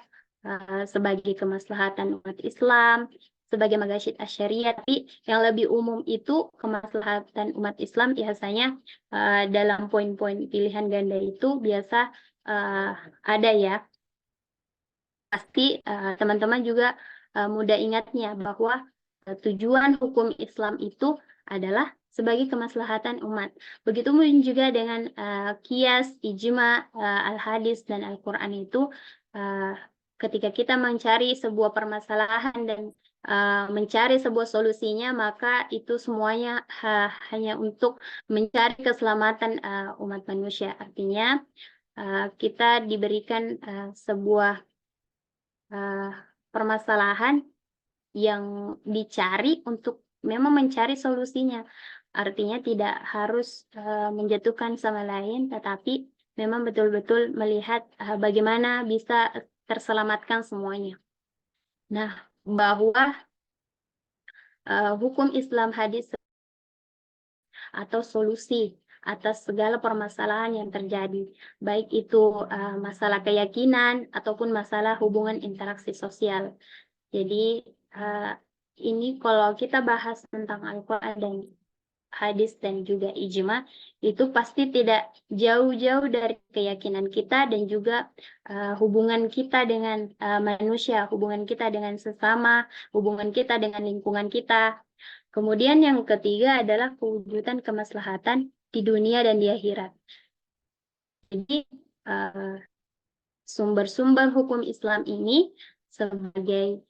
sebagai kemaslahatan umat Islam, sebagai Magasyid Asy-Syariah, tapi yang lebih umum itu kemaslahatan umat Islam biasanya dalam poin-poin pilihan ganda itu biasa ada ya. Pasti teman-teman juga mudah ingatnya bahwa tujuan hukum Islam itu adalah sebagai kemaslahatan umat. Begitupun juga dengan qiyas, ijma, al-hadis, dan Al-Quran itu ketika kita mencari sebuah permasalahan dan mencari sebuah solusinya, maka itu semuanya hanya untuk mencari keselamatan umat manusia. Artinya kita diberikan sebuah permasalahan yang dicari untuk memang mencari solusinya. Artinya tidak harus menjatuhkan sama lain, tetapi memang betul-betul melihat bagaimana bisa terselamatkan semuanya. Nah, bahwa hukum Islam hadis atau solusi atas segala permasalahan yang terjadi, baik itu masalah keyakinan ataupun masalah hubungan interaksi sosial. Jadi ini kalau kita bahas tentang Al-Quran dan hadis dan juga ijma, itu pasti tidak jauh-jauh dari keyakinan kita dan juga hubungan kita dengan manusia, hubungan kita dengan sesama, hubungan kita dengan lingkungan kita. Kemudian yang ketiga adalah kewujudan kemaslahatan di dunia dan di akhirat. Jadi sumber-sumber hukum Islam ini sebagai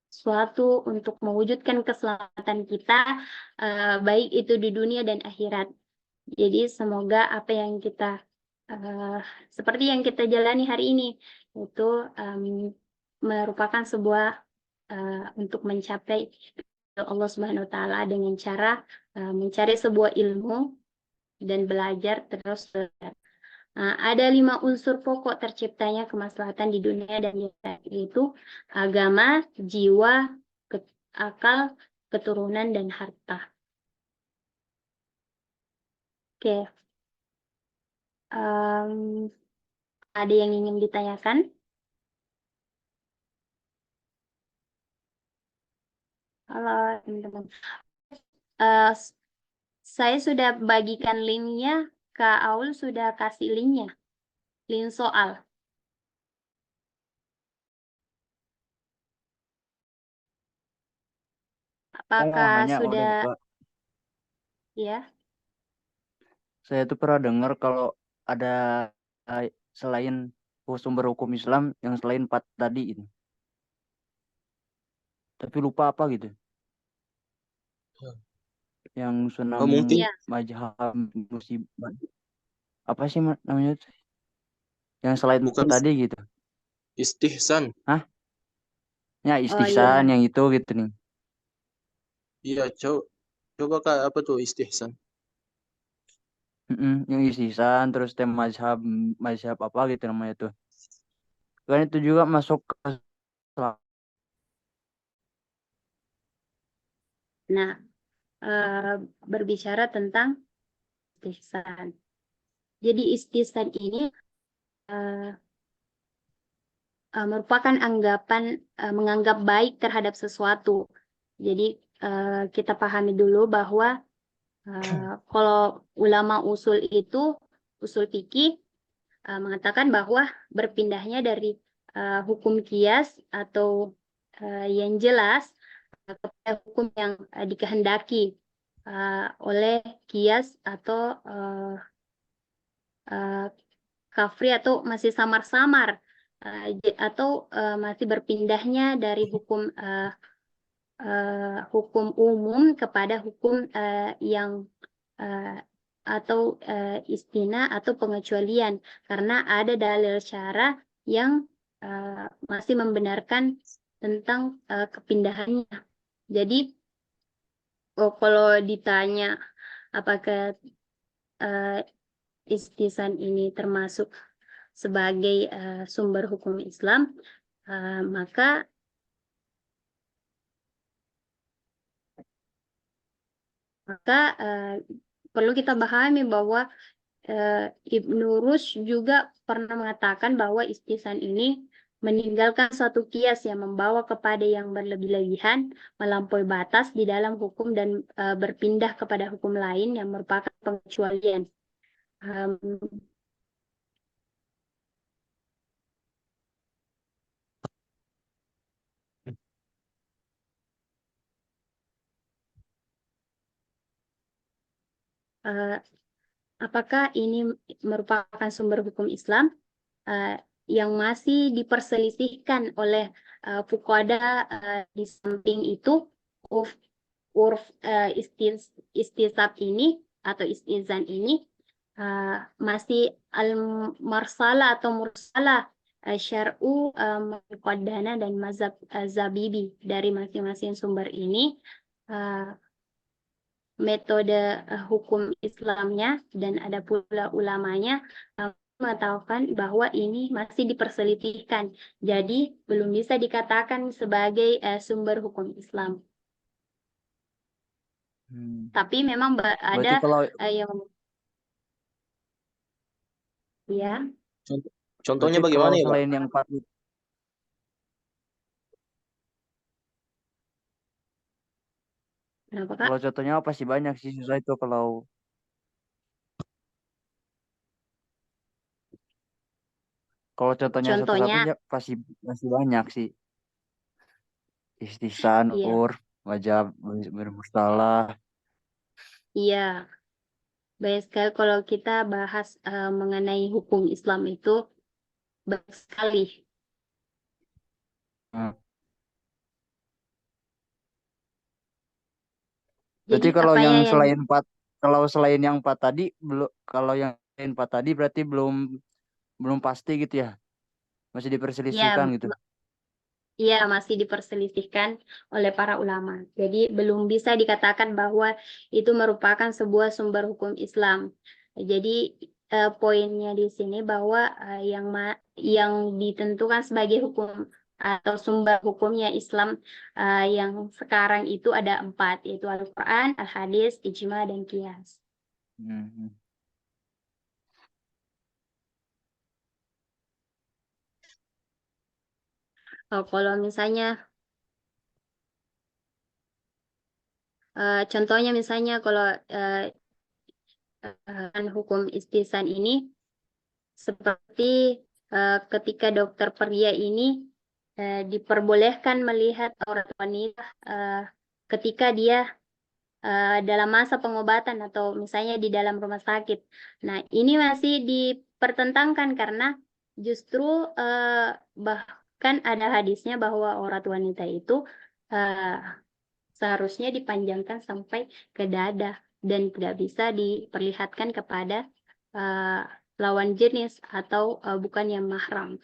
suatu untuk mewujudkan keselamatan kita, baik itu di dunia dan akhirat. Jadi semoga apa yang kita seperti yang kita jalani hari ini itu merupakan sebuah untuk mencapai Allah Subhanahu wa Ta'ala dengan cara mencari sebuah ilmu dan belajar terus. Ada 5 unsur pokok terciptanya kemaslahatan di dunia dan di akhirat, yaitu agama, jiwa, akal, keturunan, dan harta. Oke. Ada yang ingin ditanyakan? Halo teman-teman. Saya sudah bagikan linknya. Kak Aul sudah kasih linknya. Link soal. Apakah Namanya sudah? boleh, Pak. Ya. Saya tuh pernah dengar kalau ada selain sumber hukum Islam yang selain 4 tadi itu. Tapi lupa apa gitu. Yang tsunami mungkin Ya. majhab musibah. Apa sih namanya? Yang selain bukan tadi gitu. istihsan. Hah? Ya Oh istihsan iya. yang itu gitu nih. Iya, coba Kak, apa tuh istihsan? Yang istihsan terus mazhab apa gitu namanya tuh. Kan itu juga masuk ke Nah, berbicara tentang istihsan. Jadi istihsan ini merupakan anggapan menganggap baik terhadap sesuatu. Jadi kita pahami dulu bahwa kalau ulama usul itu, usul fikih mengatakan bahwa berpindahnya dari hukum kias atau yang jelas kepada hukum yang dikehendaki oleh kias atau kafri atau masih samar-samar atau masih berpindahnya dari hukum hukum umum kepada hukum yang atau istina atau pengecualian, karena ada dalil syara yang masih membenarkan tentang kepindahannya. Jadi kalau ditanya apakah istihsan ini termasuk sebagai sumber hukum Islam, maka perlu kita pahami bahwa Ibnu Rushd juga pernah mengatakan bahwa istihsan ini meninggalkan suatu kias yang membawa kepada yang berlebih-lebihan, melampaui batas di dalam hukum dan berpindah kepada hukum lain yang merupakan pengecualian. Apakah ini merupakan sumber hukum Islam yang masih diperselisihkan oleh fuqaha di samping itu urf istisab ini atau istizan ini masih al-marsala atau mursala syar'u muqaddana dan mazhab zabibi. Dari masing-masing sumber ini metode hukum Islamnya dan ada pula ulamanya mengatakan bahwa ini masih diperselisihkan, jadi belum bisa dikatakan sebagai sumber hukum Islam. Tapi memang ada kalau yang ya. Contohnya berarti bagaimana kalau ya, Pak? selain yang 4 Kenapa, Kak? kalau contohnya pasti banyak sih, susah itu kalau contohnya satu-satu Contohnya, ya pasti banyak sih. Istihsan, iya, urf, wajab, bermustalah. iya. Banyak sekali kalau kita bahas mengenai hukum Islam itu banyak sekali. Berarti Jadi kalau apanya yang yang selain 4, selain yang 4 tadi belum, kalau yang lain 4 tadi berarti belum pasti gitu ya. Masih diperselisihkan ya gitu. Iya, masih diperselisihkan oleh para ulama. Jadi belum bisa dikatakan bahwa itu merupakan sebuah sumber hukum Islam. Jadi poinnya di sini bahwa yang ditentukan sebagai hukum atau sumber hukumnya Islam yang sekarang itu ada 4, yaitu Al-Quran, Al-Hadis, Ijma, dan Qiyas. Kalau misalnya contohnya misalnya kalau hukum istihsan ini seperti ketika dokter pria ini diperbolehkan melihat aurat wanita ketika dia dalam masa pengobatan atau misalnya di dalam rumah sakit. Nah, ini masih dipertentangkan karena justru bahkan ada hadisnya bahwa aurat wanita itu seharusnya dipanjangkan sampai ke dada dan tidak bisa diperlihatkan kepada lawan jenis atau bukan yang mahram.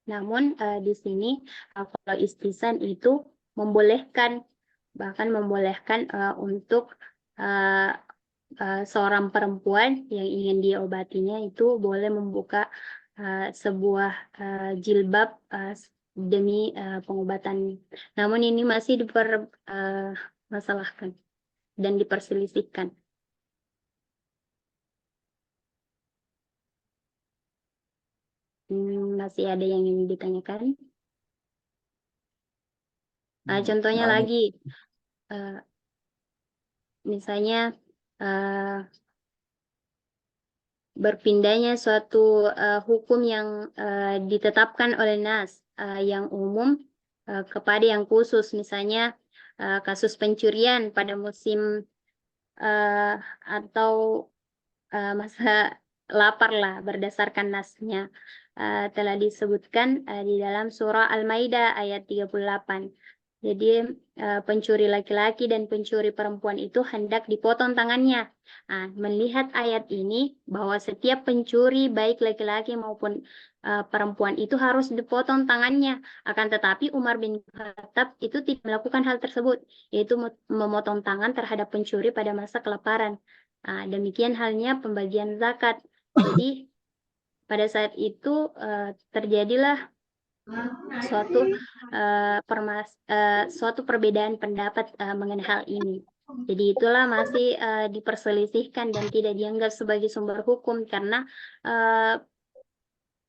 Namun di sini kalau istihsan itu membolehkan, bahkan membolehkan untuk seorang perempuan yang ingin diobatinya itu boleh membuka sebuah jilbab demi pengobatan. Namun ini masih dipermasalahkan dan diperselisihkan. Masih ada yang ingin ditanyakan? Contohnya Ada. lagi, misalnya berpindahnya suatu hukum yang ditetapkan oleh nas yang umum kepada yang khusus, misalnya kasus pencurian pada musim atau masa lapar lah, berdasarkan nasnya telah disebutkan di dalam surah Al-Maidah ayat 38. Jadi pencuri laki-laki dan pencuri perempuan itu hendak dipotong tangannya. Melihat ayat ini bahwa setiap pencuri baik laki-laki maupun perempuan itu harus dipotong tangannya. Akan tetapi Umar bin Khattab itu tidak melakukan hal tersebut, yaitu memotong tangan terhadap pencuri pada masa kelaparan. Demikian halnya pembagian zakat. Jadi pada saat itu terjadilah suatu perbedaan pendapat mengenai hal ini. Jadi itulah masih diperselisihkan dan tidak dianggap sebagai sumber hukum karena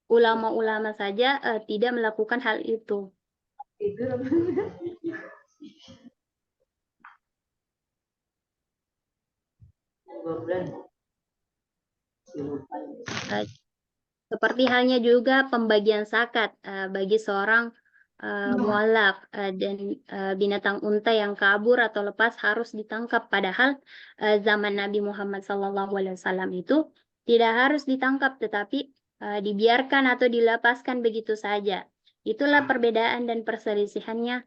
ulama-ulama saja tidak melakukan hal itu. Seperti halnya juga pembagian zakat bagi seorang mualaf dan binatang unta yang kabur atau lepas harus ditangkap. Padahal zaman Nabi Muhammad SAW itu tidak harus ditangkap, tetapi dibiarkan atau dilepaskan begitu saja. Itulah perbedaan dan perselisihannya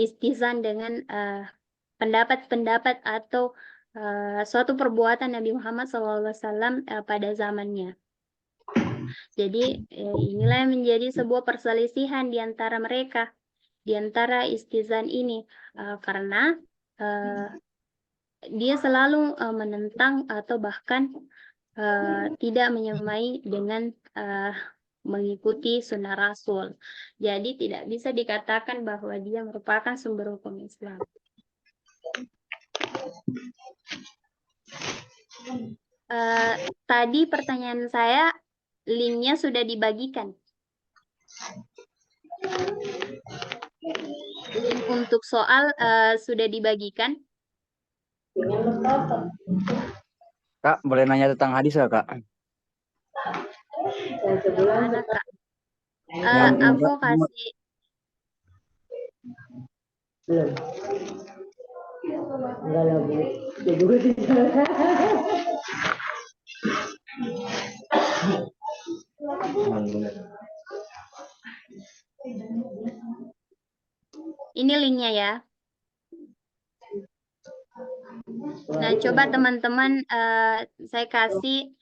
istizan dengan pendapat-pendapat atau suatu perbuatan Nabi Muhammad SAW pada zamannya. Jadi inilah yang menjadi sebuah perselisihan di antara mereka, di antara istizan ini, karena dia selalu menentang atau bahkan tidak menyamai dengan mengikuti sunnah Rasul. Jadi tidak bisa dikatakan bahwa dia merupakan sumber hukum Islam. Tadi pertanyaan saya, linknya sudah dibagikan. Link untuk soal sudah dibagikan. Kak, boleh nanya tentang hadis nggak, Kak? Mana, Kak? Yang Aku kasih. Enggak lah, Bu. Ini linknya ya. Nah, coba teman-teman saya kasih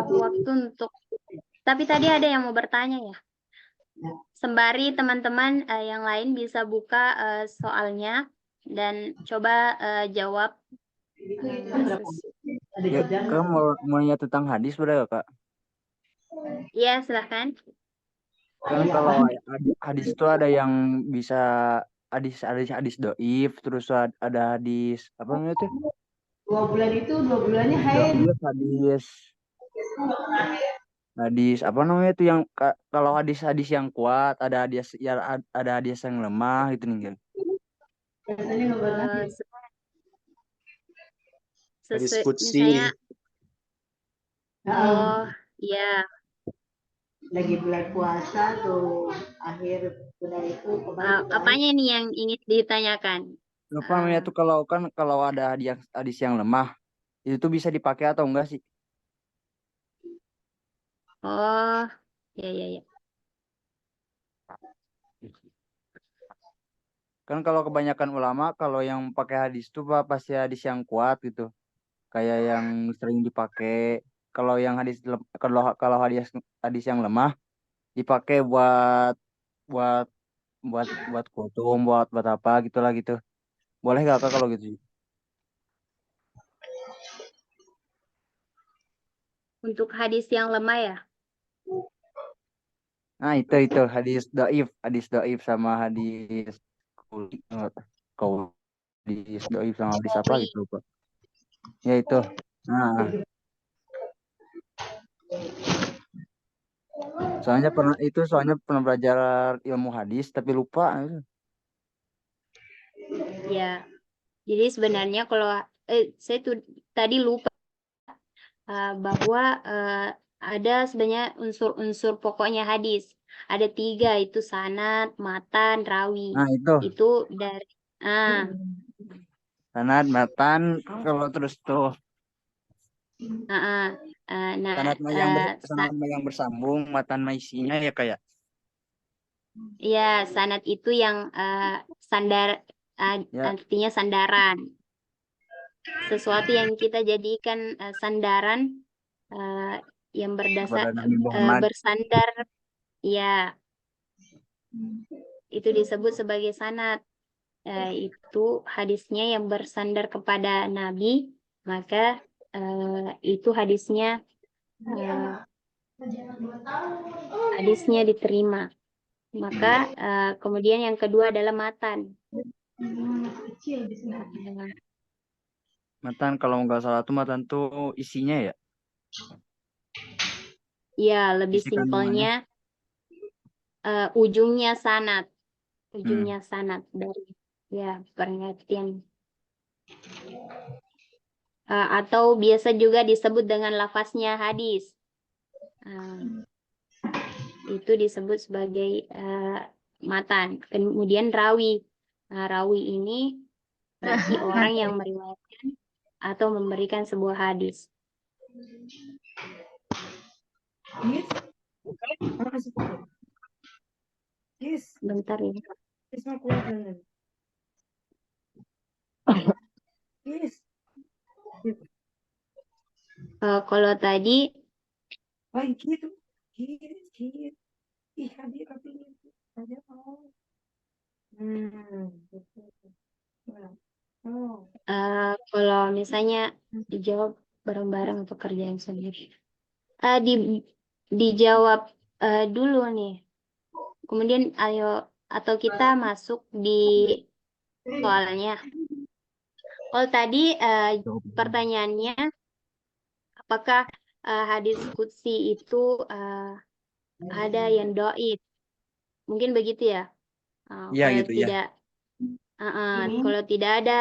waktu untuk. Tapi tadi ada yang mau bertanya ya. Sembari teman-teman yang lain bisa buka soalnya dan coba jawab. Ya, Kak mau nanya tentang hadis boleh nggak, Kak? Iya, silahkan. Kan kalau hadis itu ada yang bisa hadis doif, terus ada hadis apa namanya tuh? 2 bulan itu 2 bulannya haid. Hadis apa namanya itu yang kalau hadis yang kuat, ada hadis yang lemah gitu nih. Biasanya nggak pernah. Hadis qudsi. Misalnya, oh iya. Lagi bulan puasa tuh akhir bulan itu kemarin. Apanya nih yang ingin ditanyakan? Apa namanya tuh kalau ada hadis yang lemah itu tuh bisa dipakai atau enggak sih? Oh, ya. Kan kalau kebanyakan ulama kalau yang pakai hadis tuh pasti hadis yang kuat gitu. Kayak yang sering dipakai. Kalau yang kalau hadis yang lemah dipakai buat kultum, buat apa gitulah gitu. Boleh gak, Kak, kalau gitu? Untuk hadis yang lemah ya. Nah, itu hadis doif sama hadis kau hadis doif sama hadis apa Qawi. gitu, Pak. Ya itu. Nah, soalnya pernah belajar ilmu hadis tapi lupa. Ya. Jadi sebenarnya kalau saya tuh tadi lupa bahwa ada sebenarnya unsur-unsur pokoknya hadis. Ada 3, itu sanad, matan, rawi. Nah, itu Itu dari sanad matan kalau terus tuh nah sanad yang bersambung, matan mah isinya ya kayak. ya sanad itu yang sandar Ya. artinya sandaran. Sesuatu yang kita jadikan sandaran yang Kepada Nabi Muhammad. bersandar, ya itu disebut sebagai sanad. Itu hadisnya yang bersandar kepada Nabi, maka itu hadisnya diterima. Maka kemudian yang kedua adalah matan. Matan kalau nggak salah tuh matan tuh isinya ya. Ya, lebih Isi kandungannya. simpelnya ujungnya sanad. Ujungnya sanad dari pengertian. Atau biasa juga disebut dengan lafaznya hadis. Itu disebut sebagai matan. Kemudian rawi. Rawi ini berarti orang yang meriwayatkan atau memberikan sebuah hadis. Bentar ya. Kalau tadi kalau misalnya dijawab bareng-bareng atau kerjaan sendiri. Dijawab dulu nih. Kemudian ayo atau kita masuk di soalnya. Kalau tadi pertanyaannya apakah hadis qudsi itu ada yang doib? Mungkin begitu ya. Iya Kalau gitu ya. tidak kalau tidak ada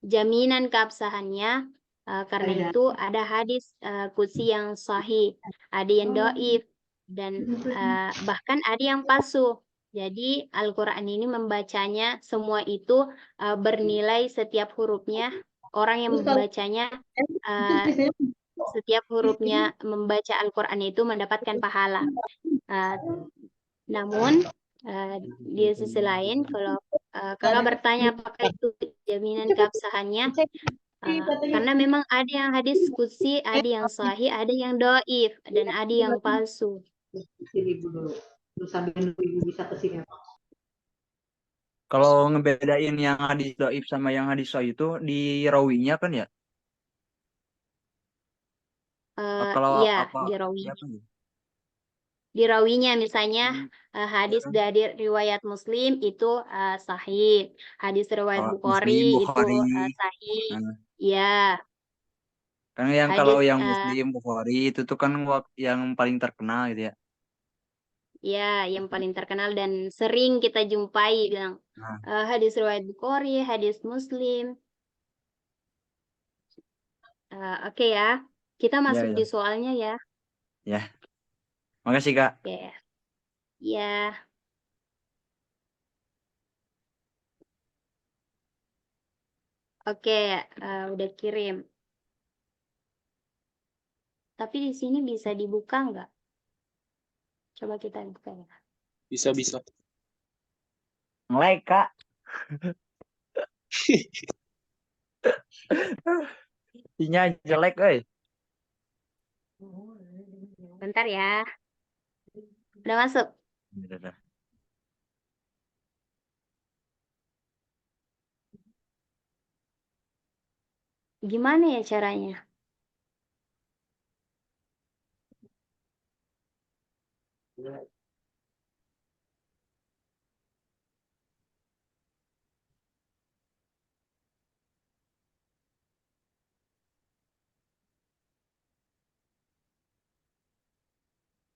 jaminan keabsahannya, karena itu ada hadis qudsi yang sahih, ada yang doib, dan bahkan ada yang palsu. Jadi Al-Quran ini membacanya semua itu bernilai setiap hurufnya. Orang yang membacanya setiap hurufnya membaca Al-Quran itu mendapatkan pahala. Namun di sisi lain kalau bertanya apakah itu jaminan keabsahannya, karena memang ada yang hadis qudsi, ada yang sahih, ada yang doif, dan ada yang palsu. Sini dulu. Terus sambil ibu bisa ke sini. Kalau ngebedain yang hadis doif sama yang hadis sahih itu di rawinya kan ya? Kalau Iya, apa? di rawinya. Ya kan? Di rawinya misalnya hadis Ya kan? dari riwayat Muslim itu sahih, hadis riwayat Kalau Muslim, Bukhari itu Bukhari. sahih. Nah, Ya, kan kalau hadis yang Muslim, Bukhari itu tuh kan yang paling terkenal gitu ya. ya yang paling terkenal dan sering kita jumpai bilang Nah, hadis riwayat Bukhari, hadis Muslim. Oke ya, kita masuk ya. di soalnya ya. Ya. Makasih, Kak. Oke. Ya. Oke, udah kirim. Tapi di sini bisa dibuka nggak? Coba kita buka ya. Bisa. Nge-like, Kak. Sinyal jelek, euy. Bentar ya. Udah masuk? Udah. Gimana ya caranya?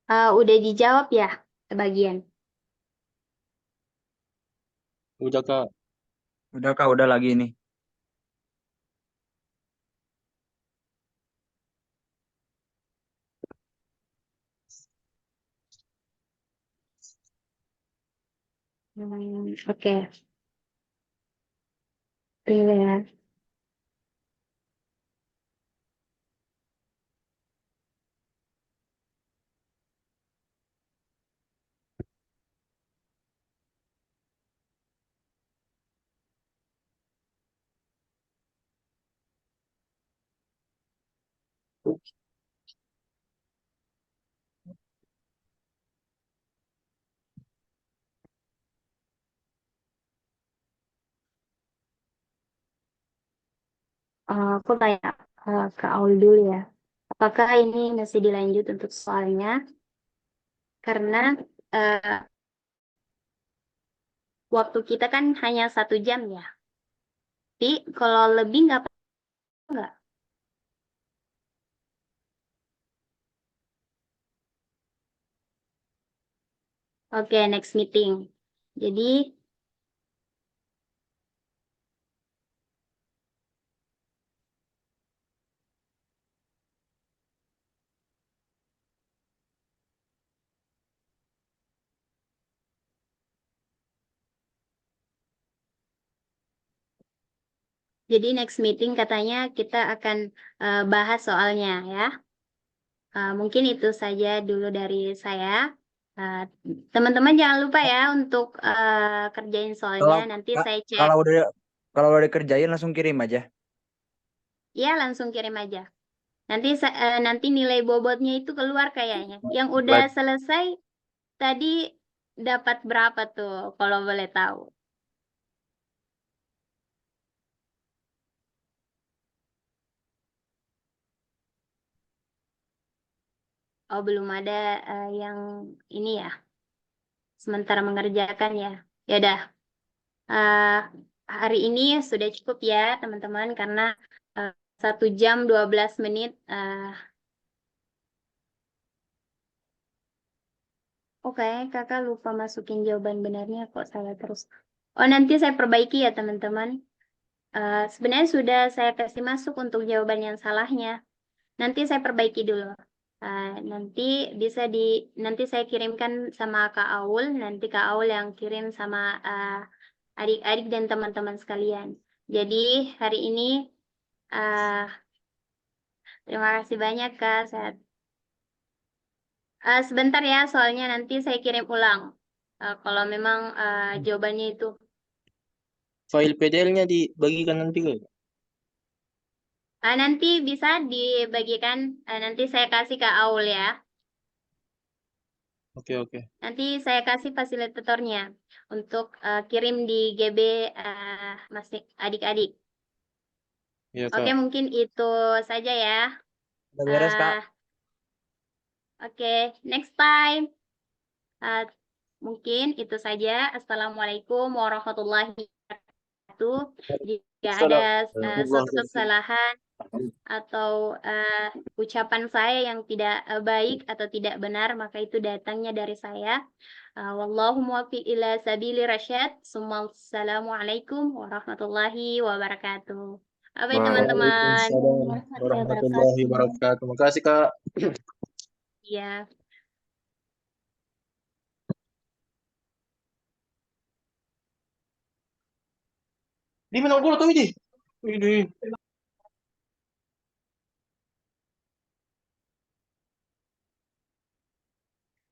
Udah dijawab ya sebagian. Udah Kak. Udah Kak, udah lagi nih. Oke. Iya. Aku tanya ke Aul dulu ya. Apakah ini masih dilanjut untuk soalnya? Karena eh, waktu kita kan hanya 1 jam ya. Tapi kalau lebih nggak apa nggak? Oke, next meeting. Jadi next meeting katanya kita akan bahas soalnya ya. Mungkin itu saja dulu dari saya. Uh, Teman-teman jangan lupa ya untuk kerjain soalnya. Kalau Nanti Kak, saya cek. kalau udah dikerjain langsung kirim aja. Ya, langsung kirim aja. Nanti nilai bobotnya itu keluar kayaknya. Yang udah selesai tadi dapat berapa tuh kalau boleh tahu? Oh, belum ada yang ini ya. Sementara mengerjakan ya. Ya udah. eh, Hari ini sudah cukup ya teman-teman karena 1 jam 12 menit. Oke, kakak lupa masukin jawaban benarnya kok salah terus. Oh, nanti saya perbaiki ya teman-teman. Sebenarnya sudah saya kasih masuk untuk jawaban yang salahnya. Nanti saya perbaiki dulu. Nanti nanti saya kirimkan sama Kak Aul. Nanti Kak Aul yang kirim sama adik-adik dan teman-teman sekalian. Jadi hari ini terima kasih banyak Kak. Sebentar ya, soalnya nanti saya kirim ulang. Kalau memang jawabannya itu. File PDL-nya dibagikan nanti Kak. Nanti bisa dibagikan. Nanti saya kasih ke Aul ya. Oke. Nanti saya kasih fasilitatornya untuk kirim di GB masih adik-adik. Iya Oke, Kak. mungkin itu saja ya. Udah beres Kak. Oke, next time. Uh, Mungkin itu saja. Assalamualaikum warahmatullahi wabarakatuh. Jika ada suatu kesalahan atau ucapan saya yang tidak baik atau tidak benar, maka itu datangnya dari saya. Wallahu muwaffiq ila sabili rasyad. Assalamualaikum warahmatullahi wabarakatuh. Apa ya teman-teman? Waalaikumsalam warahmatullahi wabarakatuh. Makasih Kak. Ya. Di mana gua tuh ini? Ini.